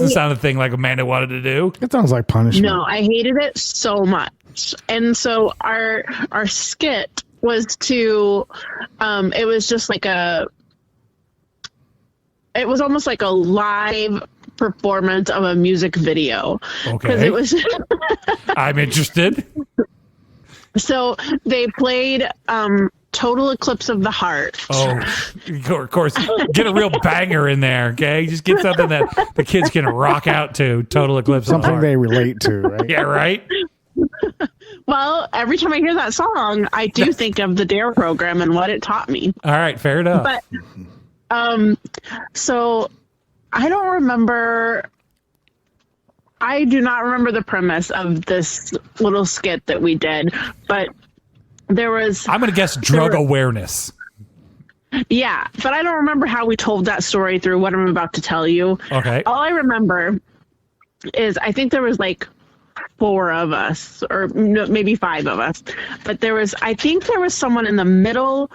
I- sound a thing like Amanda wanted to do. It sounds like punishment. No, I hated it so much. And so our skit was to it was just like it was almost like a live performance of a music video. Because Okay. it was I'm interested. so they played Total Eclipse of the Heart. Oh, of course. Get a real banger in there, okay? Just get something that the kids can rock out to. Total Eclipse of the Something Heart. they relate to, right? Yeah, right? Well, every time I hear that song, I do think of the Dare program and what it taught me. All right, fair enough. But so I don't remember. I do not remember the premise of this little skit that we did, but there was I'm going to guess drug awareness. yeah, but I don't remember how we told that story through what I'm about to tell you. Okay. All I remember is I think there was like 4 of us, or no, maybe 5 of us, but I think there was someone in the middle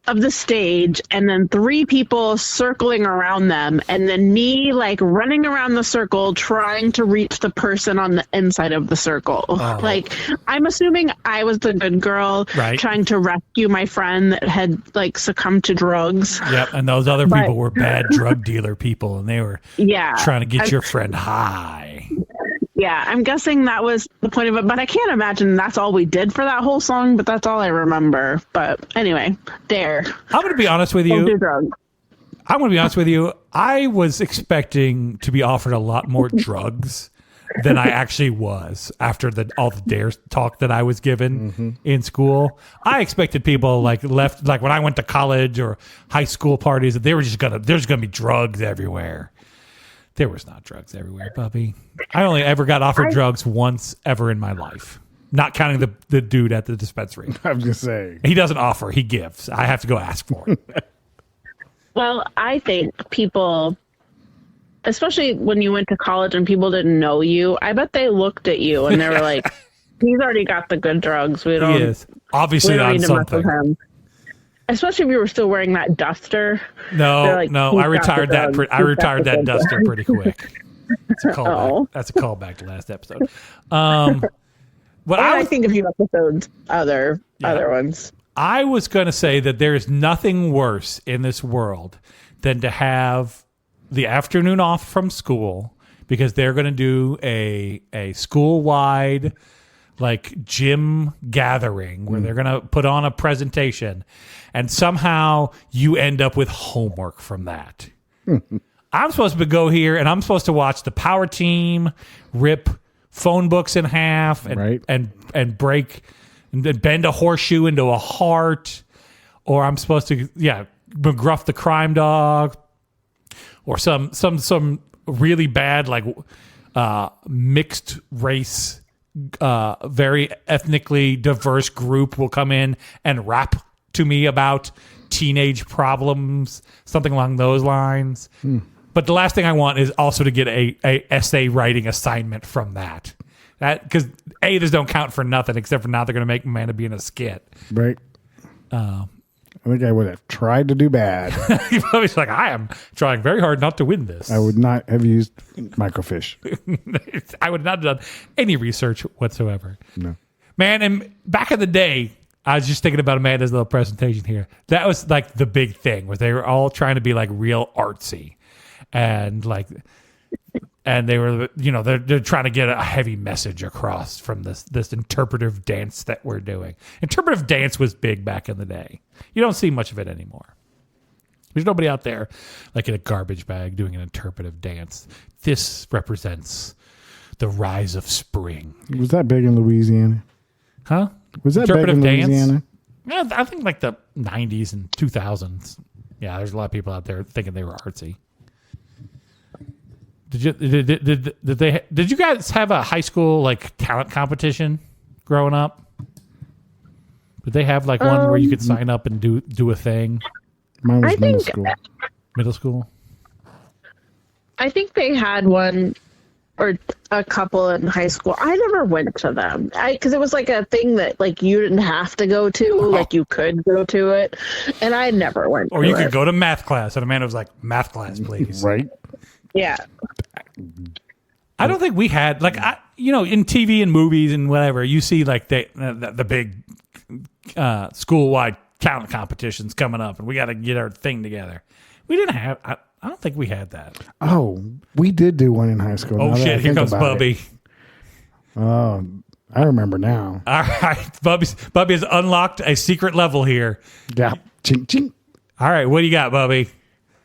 of the stage and then 3 people circling around them and then me like running around the circle trying to reach the person on the inside of the circle. Like, I'm assuming I was the good girl trying to rescue my friend that had like succumbed to drugs. Yep, and those other people were bad drug dealer people, and they were trying to get your friend high. Yeah, I'm guessing that was the point of it, but I can't imagine that's all we did for that whole song, but that's all I remember. But anyway, there. I'm going to be honest with you. Don't do drugs. I'm going to be honest with you. I was expecting to be offered a lot more drugs than I actually was after all the dare talk that I was given in school. I expected people like when I went to college or high school parties, that there's going to be drugs everywhere. There was not drugs everywhere, Bubby. I only ever got offered drugs once ever in my life, not counting the dude at the dispensary. I'm just saying. He doesn't offer, he gives. I have to go ask for it. Well, I think people, especially when you went to college and people didn't know you, I bet they looked at you and they were like, he's already got the good drugs. He is. Obviously on something. Especially if you were still wearing that duster. No, like, I retired that. I retired that duster pretty quick. That's a callback. That's a callback to last episode. I think a few episodes, other ones. I was going to say that there is nothing worse in this world than to have the afternoon off from school because they're going to do a school-wide like gym gathering where they're going to put on a presentation and somehow you end up with homework from that. I'm supposed to go here and I'm supposed to watch the power team rip phone books in half and break and bend a horseshoe into a heart, or I'm supposed to McGruff the crime dog, or some really bad like mixed race very ethnically diverse group will come in and rap to me about teenage problems, something along those lines. But the last thing I want is also to get a essay writing assignment from that. Because those don't count for nothing except for now they're going to make Amanda be in a skit. Right. I think I would have tried to do bad. He's like, I am trying very hard not to win this. I would not have used microfiche. I would not have done any research whatsoever. No. Man, and back in the day, I was just thinking about Amanda's little presentation here. That was like the big thing, where they were all trying to be like real artsy. And they were, they're trying to get a heavy message across from this interpretive dance that we're doing. Interpretive dance was big back in the day. You don't see much of it anymore. There's nobody out there like in a garbage bag doing an interpretive dance. This represents the rise of spring. Was that big in Louisiana? Huh? Was that big in Louisiana? Yeah, I think like the 90s and 2000s. Yeah, there's a lot of people out there thinking they were artsy. Did you guys have a high school like talent competition growing up? Did they have like one where you could sign up and do a thing? Mine was middle school. Middle school? I think they had one or a couple in high school. I never went to them because it was like a thing that like you didn't have to go to, like you could go to it, and I never went. Or you could go to math class, and Amanda was like, "Math class, please." Right. Yeah. I don't think we had like in TV and movies and whatever you see like the big school-wide talent competitions coming up, and we got to get our thing together. We didn't have. I don't think we had that. Oh, we did do one in high school. Oh shit! Here comes Bubby. Oh, I remember now. All right, Bubby has unlocked a secret level here. Yeah, chink chink. All right, what do you got, Bubby?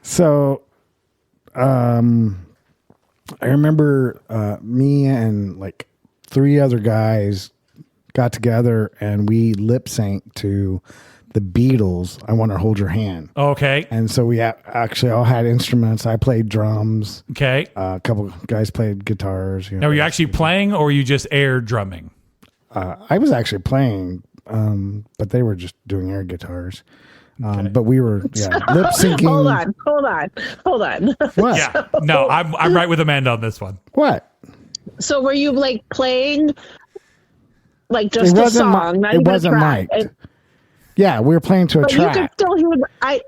So, I remember me and like 3 other guys got together and we lip synced to the Beatles. I Want to Hold Your Hand. Okay. And so we actually all had instruments. I played drums. Okay. A couple guys played guitars. Now, were you actually playing or were you just air drumming? I was actually playing, but they were just doing air guitars. Okay. But we were lip syncing. Hold on. What? Yeah. No, I'm right with Amanda on this one. What? So were you like playing like just a song? It wasn't mic'd. Yeah, we were playing to a But you could track. still hear.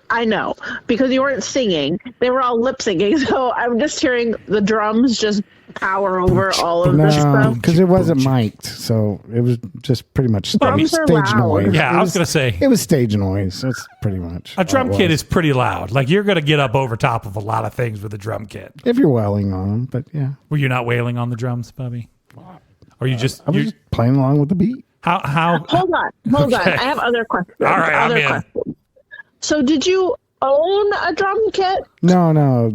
I know because you weren't singing; they were all lip syncing. So I'm just hearing the drums just power over all of this No, stuff. because it wasn't mic'd, so it was just pretty much Drums are stage loud. noise. Yeah, I was going to say. It was stage noise. That's pretty much A drum all it kit was. is pretty loud. Like you're going to get up over top of a lot of things with a drum kit. If you're wailing on them, but yeah. Were you not wailing on the drums, Bubby? Or you just I was just playing along with the beat. how Hold on. I have other questions. All right, I'm in. Questions. So, did you own a drum kit? No,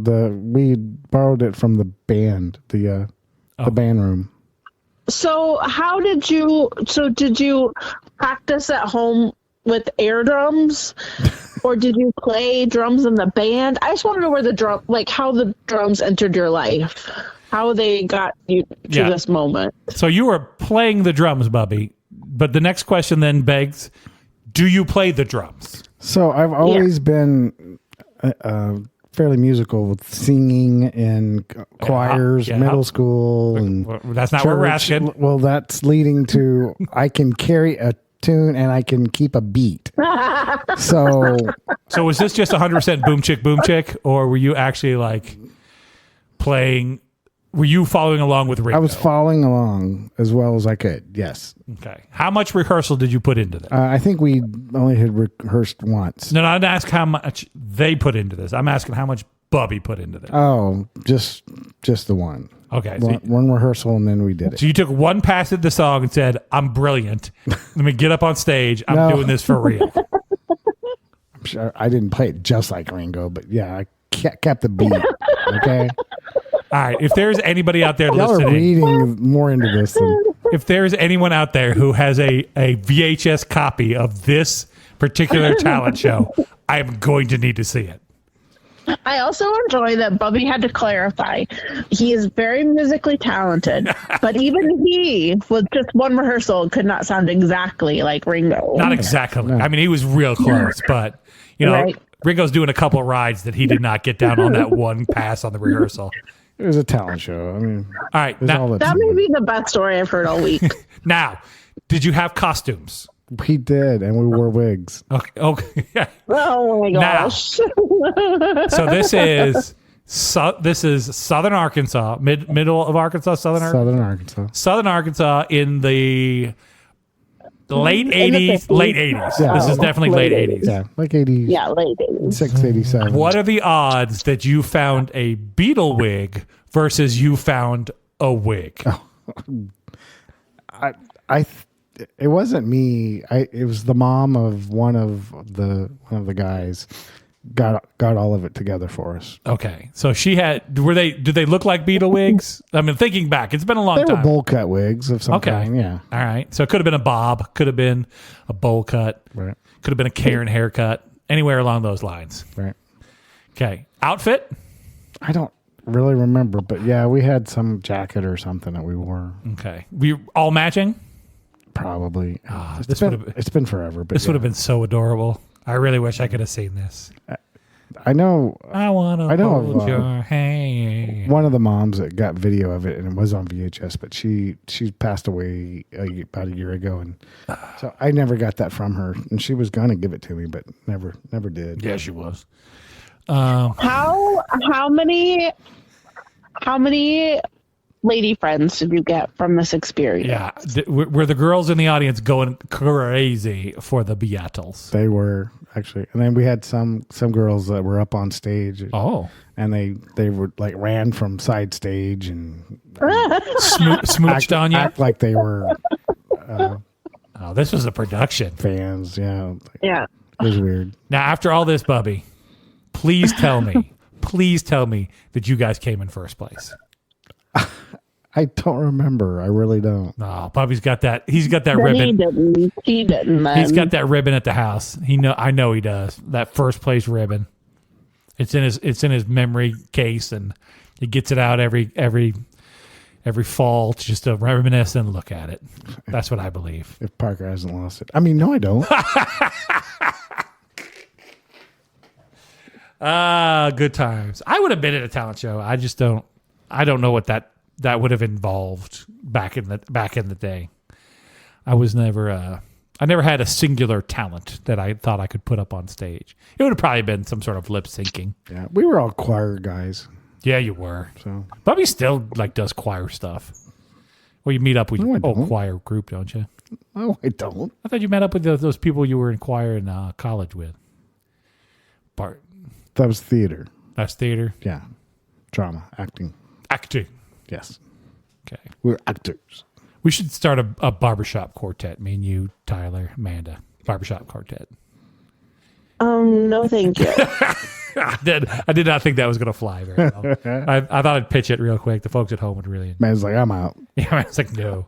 we borrowed it from the band, the band room. So, how did you? So, did you practice at home with air drums, or did you play drums in the band? I just want to know where how the drums entered your life, how they got you to this moment. So you were playing the drums, Bubby. But the next question then begs, do you play the drums? So I've always been fairly musical with singing in choirs, yeah. middle school, and Well, that's not what we're church. asking. Well, that's leading to I can carry a tune and I can keep a beat. So So was this just 100% boom chick, or were you actually like playing? Were you following along with Ringo? I was following along as well as I could. Yes. Okay. How much rehearsal did you put into this? I think we only had rehearsed once. No, I didn't ask how much they put into this. I'm asking how much Bubby put into this. Oh, just the one. Okay. One rehearsal and then we did it. So you took one pass at the song and said, I'm brilliant. Let me get up on stage. I'm No. doing this for real. I'm sure I didn't play it just like Ringo, but yeah, I kept the beat. Okay. All right. If there's anybody out there Y'all are listening, reading more into this than if there's anyone out there who has a VHS copy of this particular talent show, I am going to need to see it. I also enjoy that Bubby had to clarify. He is very musically talented, but even he, with just one rehearsal, could not sound exactly like Ringo. Not exactly. I mean, he was real close, but you know, Right. Ringo's doing a couple of rides that he did not get down on that one pass on the rehearsal. it was a talent show. I mean, All right. it's all Now, That may be the best story I've heard all week. did you have costumes? we did, and we wore wigs. Okay. Okay. Oh my gosh. So this is Southern Arkansas, middle of Arkansas, Southern Southern Arkansas. In the late In the 80s. 50s. Late 80s. Yeah. This is definitely late 80s. Yeah, like 80s. Yeah, late 80s. 87. What are the odds that you found a Beatle wig versus you found a wig? It wasn't me. It was the mom of one of the guys got all of it together for us. Okay, so she had. Did they look like Beatle wigs? I mean, thinking back, it's been a long They were time. bowl cut wigs of some Okay, kind. Yeah, All right, so it could have been a bob, could have been a bowl cut, right, could have been a Karen haircut, anywhere along those lines. right. Okay, outfit. I don't really remember, but yeah, we had some jacket or something that we wore. Okay, we all matching. Probably. This would have It's been forever, but this would have been so adorable. I really wish I could have seen this. I know I want to I know of, hold your hand. one of the moms that got video of it, and it was on VHS, but she passed away about a year ago, and so I never got that from her. And she was gonna give it to me, but never did. Yeah, she was. How many lady friends did you get from this experience? Yeah, were the girls in the audience going crazy for the Beatles? They were actually, and then we had some girls that were up on stage. Oh, And they were like ran from side stage and smooched on you. act like they were Oh, this was a production. fans. Yeah, Yeah. it was weird. Now, after all this, Bubby, please tell me that you guys came in first place. I don't remember. I really don't. No, Bubby's got that. He's got that Then ribbon. He didn't. Then. He's got that ribbon at the house. I know he does. That first place ribbon. It's in his memory case, and he gets it out every fall just to reminisce and look at it. That's what I believe. If Parker hasn't lost it, I mean, no, I don't. Good times. I would have been at a talent show. I just don't. I don't know what that would have involved back in the day. I was never I never had a singular talent that I thought I could put up on stage. It would have probably been some sort of lip syncing. Yeah, we were all choir guys. Yeah, you were. So Bubby still like does choir stuff. Well, you meet up with No, I your don't. choir group, don't you? no, I don't. I thought you met up with those people you were in choir in college with. Bart, That was theater. that's theater, Yeah, drama, acting. acting. Yes, Okay, we're actors. we should start a barbershop quartet. Me and you, Tyler, Amanda, barbershop quartet. No, thank you. I did not think that was going to fly very well. I thought I'd pitch it real quick. The folks at home would really. Man's like, I'm out. Yeah, I was like, no.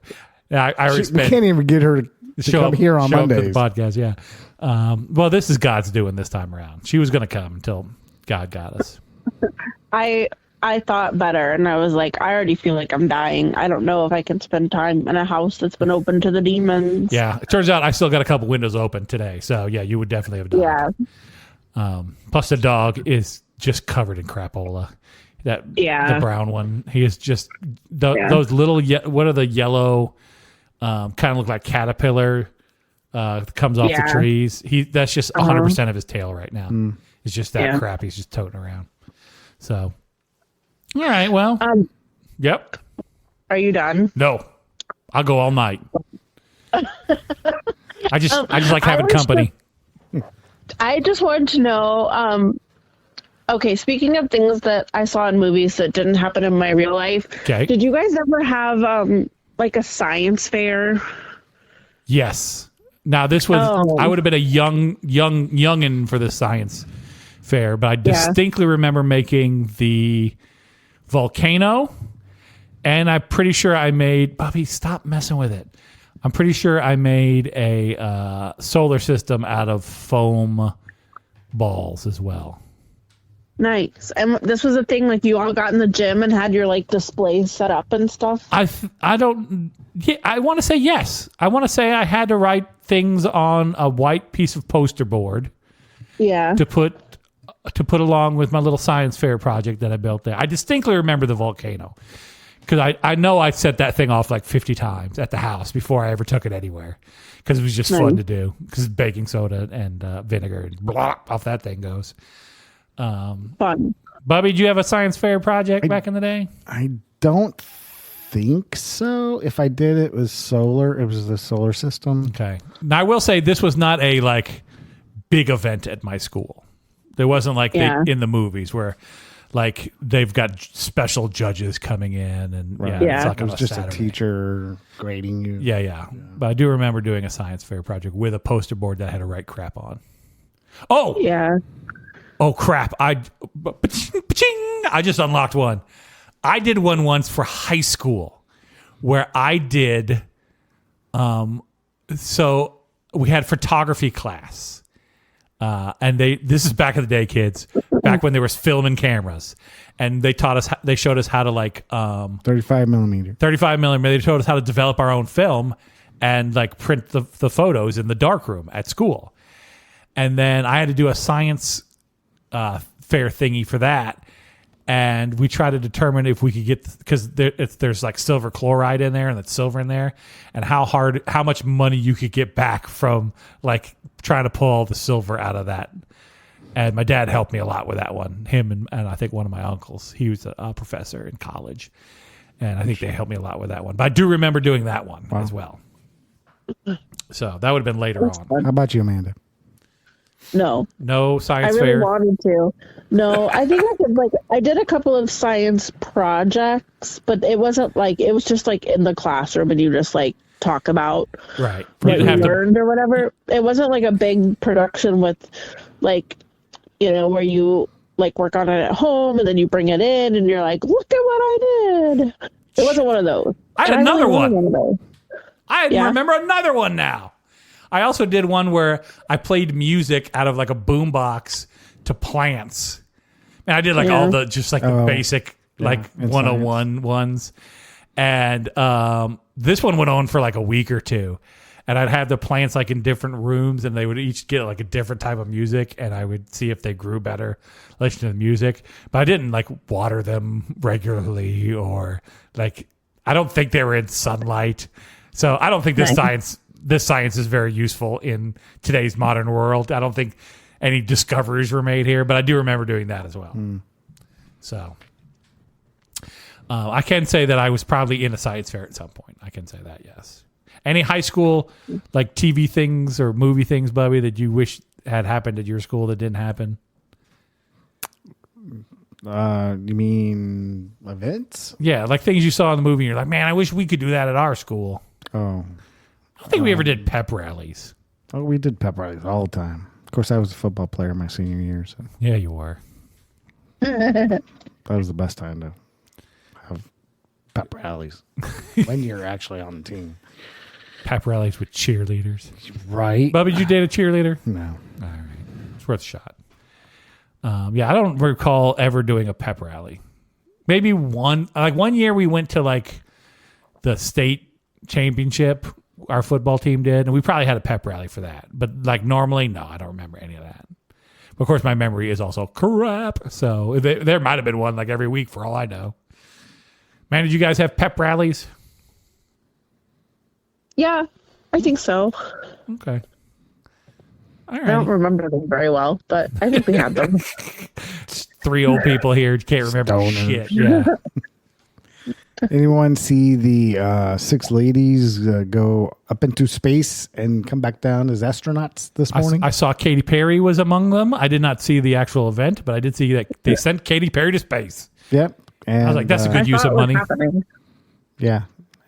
Yeah, I already We spent. can't even get her to come here on show up to Mondays. the podcast, yeah. Well, this is God's doing this time around. She was going to come until God got us. I thought better, and I was like, I already feel like I'm dying. I don't know if I can spend time in a house that's been open to the demons. Yeah, it turns out I still got a couple windows open today. So, yeah, you would definitely have died. Yeah. Plus, the dog is just covered in crapola. The brown one. He is just those little. What are the yellow? Kind of look like caterpillar. Comes off the trees. That's just 100% of his tail right now. It's just that crap he's just toting around. So, all right. Well, yep. Are you done? No, I'll go all night. I just like having company. I just wanted to know, okay, speaking of things that I saw in movies that didn't happen in my real life, Okay. did you guys ever have like a science fair? Yes. Now this was I would have been a youngin for the science fair, but I distinctly remember making the volcano, and I'm pretty sure I made Bubby, stop messing with it. I'm pretty sure I made a solar system out of foam balls as well. Nice. And this was a thing, like you all got in the gym and had your like displays set up and stuff? I don't. Yeah, I want to say yes. I want to say I had to write things on a white piece of poster board. Yeah. To put along with my little science fair project that I built there. I distinctly remember the volcano because I know I set that thing off like 50 times at the house before I ever took it anywhere because it was just fun to do because baking soda and vinegar and blah, off that thing goes. Fun. Bubby, did you have a science fair project back in the day? I don't think so. If I did, it was solar. It was the solar system. Okay. Now I will say this was not a like big event at my school. There wasn't like in the movies where like they've got special judges coming in and it's like It on was just Saturday. a teacher grading you. Yeah. But I do remember doing a science fair project with a poster board that had to write crap on. Oh, yeah. Oh crap! I just unlocked one. I did one once for high school where I did. So we had photography class, and this is back in the day, kids. Back when there was film and cameras, and they taught us. They showed us how to 35 millimeter. 35 millimeter. They showed us how to develop our own film and like print the photos in the darkroom at school. And then I had to do a science fair thingy for that, and we tried to determine if we could get because there's like silver chloride in there and that's silver in there, and how much money you could get back from like trying to pull all the silver out of that. And my dad helped me a lot with that one. Him and I think one of my uncles. He was a professor in college, and I think they helped me a lot with that one. But I do remember doing that one as well. So that would have been later on. How about you, Amanda? No science I really fair. wanted to. No, I think I did a couple of science projects, but it wasn't like, it was just like in the classroom and you just like talk about Right. what you learned or whatever. It wasn't like a big production with like, where you like work on it at home and then you bring it in and you're like, look at what I did. It wasn't one of those. I had another one. Of I remember another one now. I also did one where I played music out of like a boombox to plants. And I did like all the the basic like 101 ones. And this one went on for like a week or two. And I'd have the plants like in different rooms and they would each get like a different type of music and I would see if they grew better listening to the music. But I didn't like water them regularly or like I don't think they were in sunlight. So I don't think this science this science is very useful in today's modern world. I don't think any discoveries were made here, but I do remember doing that as well. So I can say that I was probably in a science fair at some point. I can say that, yes. Any high school like TV things or movie things, Bubby, that you wish had happened at your school that didn't happen? You mean events? Yeah, like things you saw in the movie and you're like, man, I wish we could do that at our school. Oh. I don't think we ever did pep rallies. Oh, we did pep rallies all the time. Of course, I was a football player my senior year. So Yeah, you were. that was the best time to have pep rallies when you're actually on the team. Pep rallies with cheerleaders. Right. Bubby, did you date a cheerleader? No. All right. It's worth a shot. Yeah, I don't recall ever doing a pep rally. Maybe one year we went to like the state championship, our football team did, and we probably had a pep rally for that. But like normally, no, I don't remember any of that. But of course, my memory is also crap. So there might have been one like every week for all I know. Man, did you guys have pep rallies? Yeah, I think so. Okay. All I don't right. remember them very well, but I think we had them. Three old people here can't remember Stoners. shit. Yeah. Anyone see the 6 ladies go up into space and come back down as astronauts this morning? I saw Katy Perry was among them. I did not see the actual event, but I did see that they sent Katy Perry to space. Yep. And, I was like, that's a good use thought of it was money. happening. Yeah.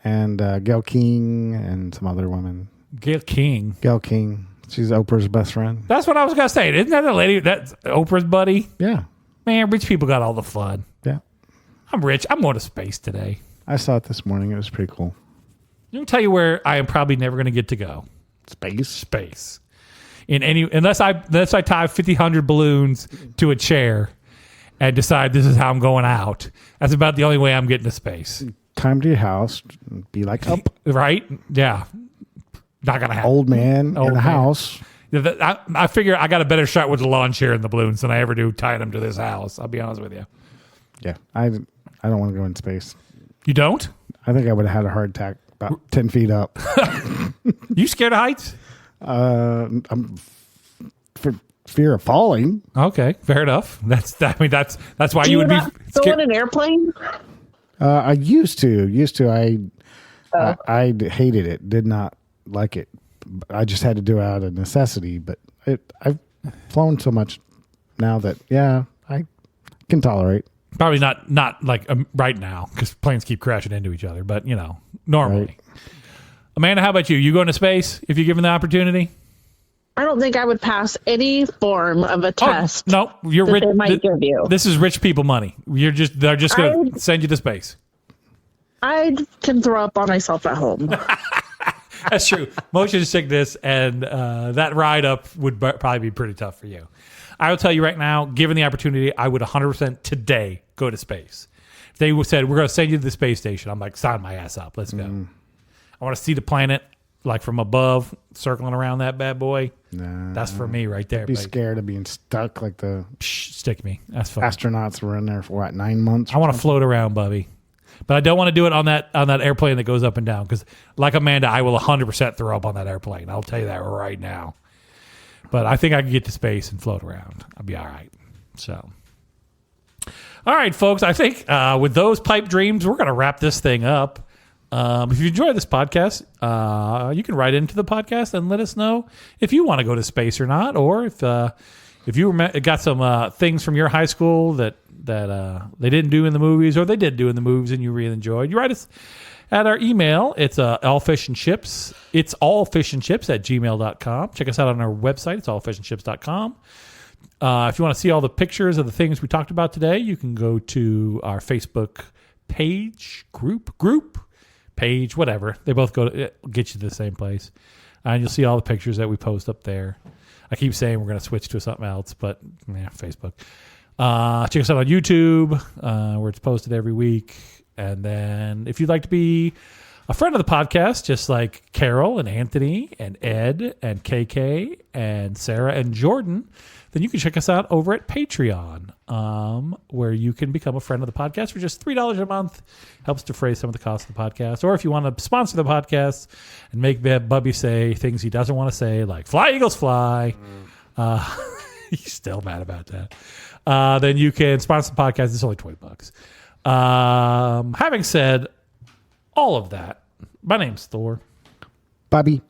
And Gail King and some other women. Gail King. Gail King. She's Oprah's best friend. That's what I was going to say. Isn't that the lady that's Oprah's buddy? Yeah. Man, rich people got all the fun. Yeah. I'm rich. I'm going to space today. I saw it this morning. It was pretty cool. Let me tell you where I am probably never going to get to go. Space. Space. Unless I tie 1,500 balloons to a chair and decide this is how I'm going out. That's about the only way I'm getting to space. Time to your house. Be like up. Right? Yeah. Not going to happen. Old man Old in a man. house. I figure I got a better shot with the lawn chair and the balloons than I ever do tying them to this house. I'll be honest with you. Yeah. I don't want to go in space. You don't? I think I would have had a heart attack about 10 feet up. You scared of heights? I'm for fear of falling. Okay, fair enough. That's why Do you would be not go in scared. an airplane? I used to. I hated it. Did not like it. I just had to do it out of necessity. But I've flown so much now that I can tolerate. Probably not like right now because planes keep crashing into each other. But normally. Right. Amanda, how about you? You going to space if you're given the opportunity? I don't think I would pass any form of a test. No, you're that rich. they might give you. This is rich people money. They're just going to send you to space. I can throw up on myself at home. That's true. Motion sickness and that ride up would probably be pretty tough for you. I will tell you right now, given the opportunity, I would 100% today go to space. If they said, we're going to send you to the space station, I'm like, sign my ass up. Let's go. I want to see the planet like from above, circling around that bad boy. Nah, That's for me right there. be baby. scared of being stuck like the Stick me. That's fine. astronauts were in there for 9 months. I want to float around, Bubby. But I don't want to do it on that airplane that goes up and down because, like Amanda, I will 100% throw up on that airplane. I'll tell you that right now. But I think I can get to space and float around. I'll be all right. So, all right, folks. I think with those pipe dreams, we're going to wrap this thing up. If you enjoy this podcast, you can write into the podcast and let us know if you want to go to space or not, or if you got some things from your high school that they didn't do in the movies, or they did do in the movies and you really enjoyed. You write us at our email. It's allfishandchips. It's allfishandchips@gmail.com. Check us out on our website. It's allfishandchips.com. If you want to see all the pictures of the things we talked about today, you can go to our Facebook page, group, page, whatever. They both get you to the same place. And you'll see all the pictures that we post up there. I keep saying we're going to switch to something else, but Facebook. Check us out on YouTube, where it's posted every week. And then if you'd like to be a friend of the podcast, just like Carol and Anthony and Ed and KK and Sarah and Jordan, then you can check us out over at Patreon, where you can become a friend of the podcast for just $3 a month. Helps defray some of the cost of the podcast. Or if you want to sponsor the podcast and make Bubby say things he doesn't want to say, like "Fly Eagles Fly," he's still mad about that. Then you can sponsor the podcast. It's only $20. Having said all of that, my name's Thor. Bubby.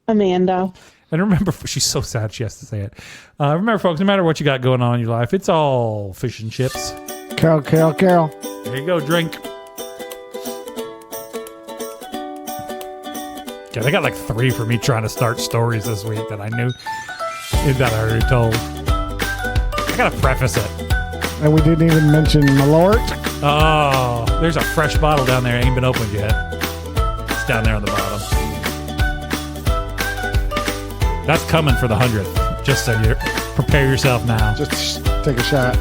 Amanda. And remember, she's so sad she has to say it. Remember, folks, no matter what you got going on in your life, it's all fish and chips. Carol. There you go, drink. Yeah, they got like 3 for me trying to start stories this week that I knew that I already told. I gotta preface it. And we didn't even mention Malort. Oh, there's a fresh bottle down there. Ain't been opened yet. It's down there on the bottom. That's coming for the 100th. Just so you prepare yourself now. Just take a shot.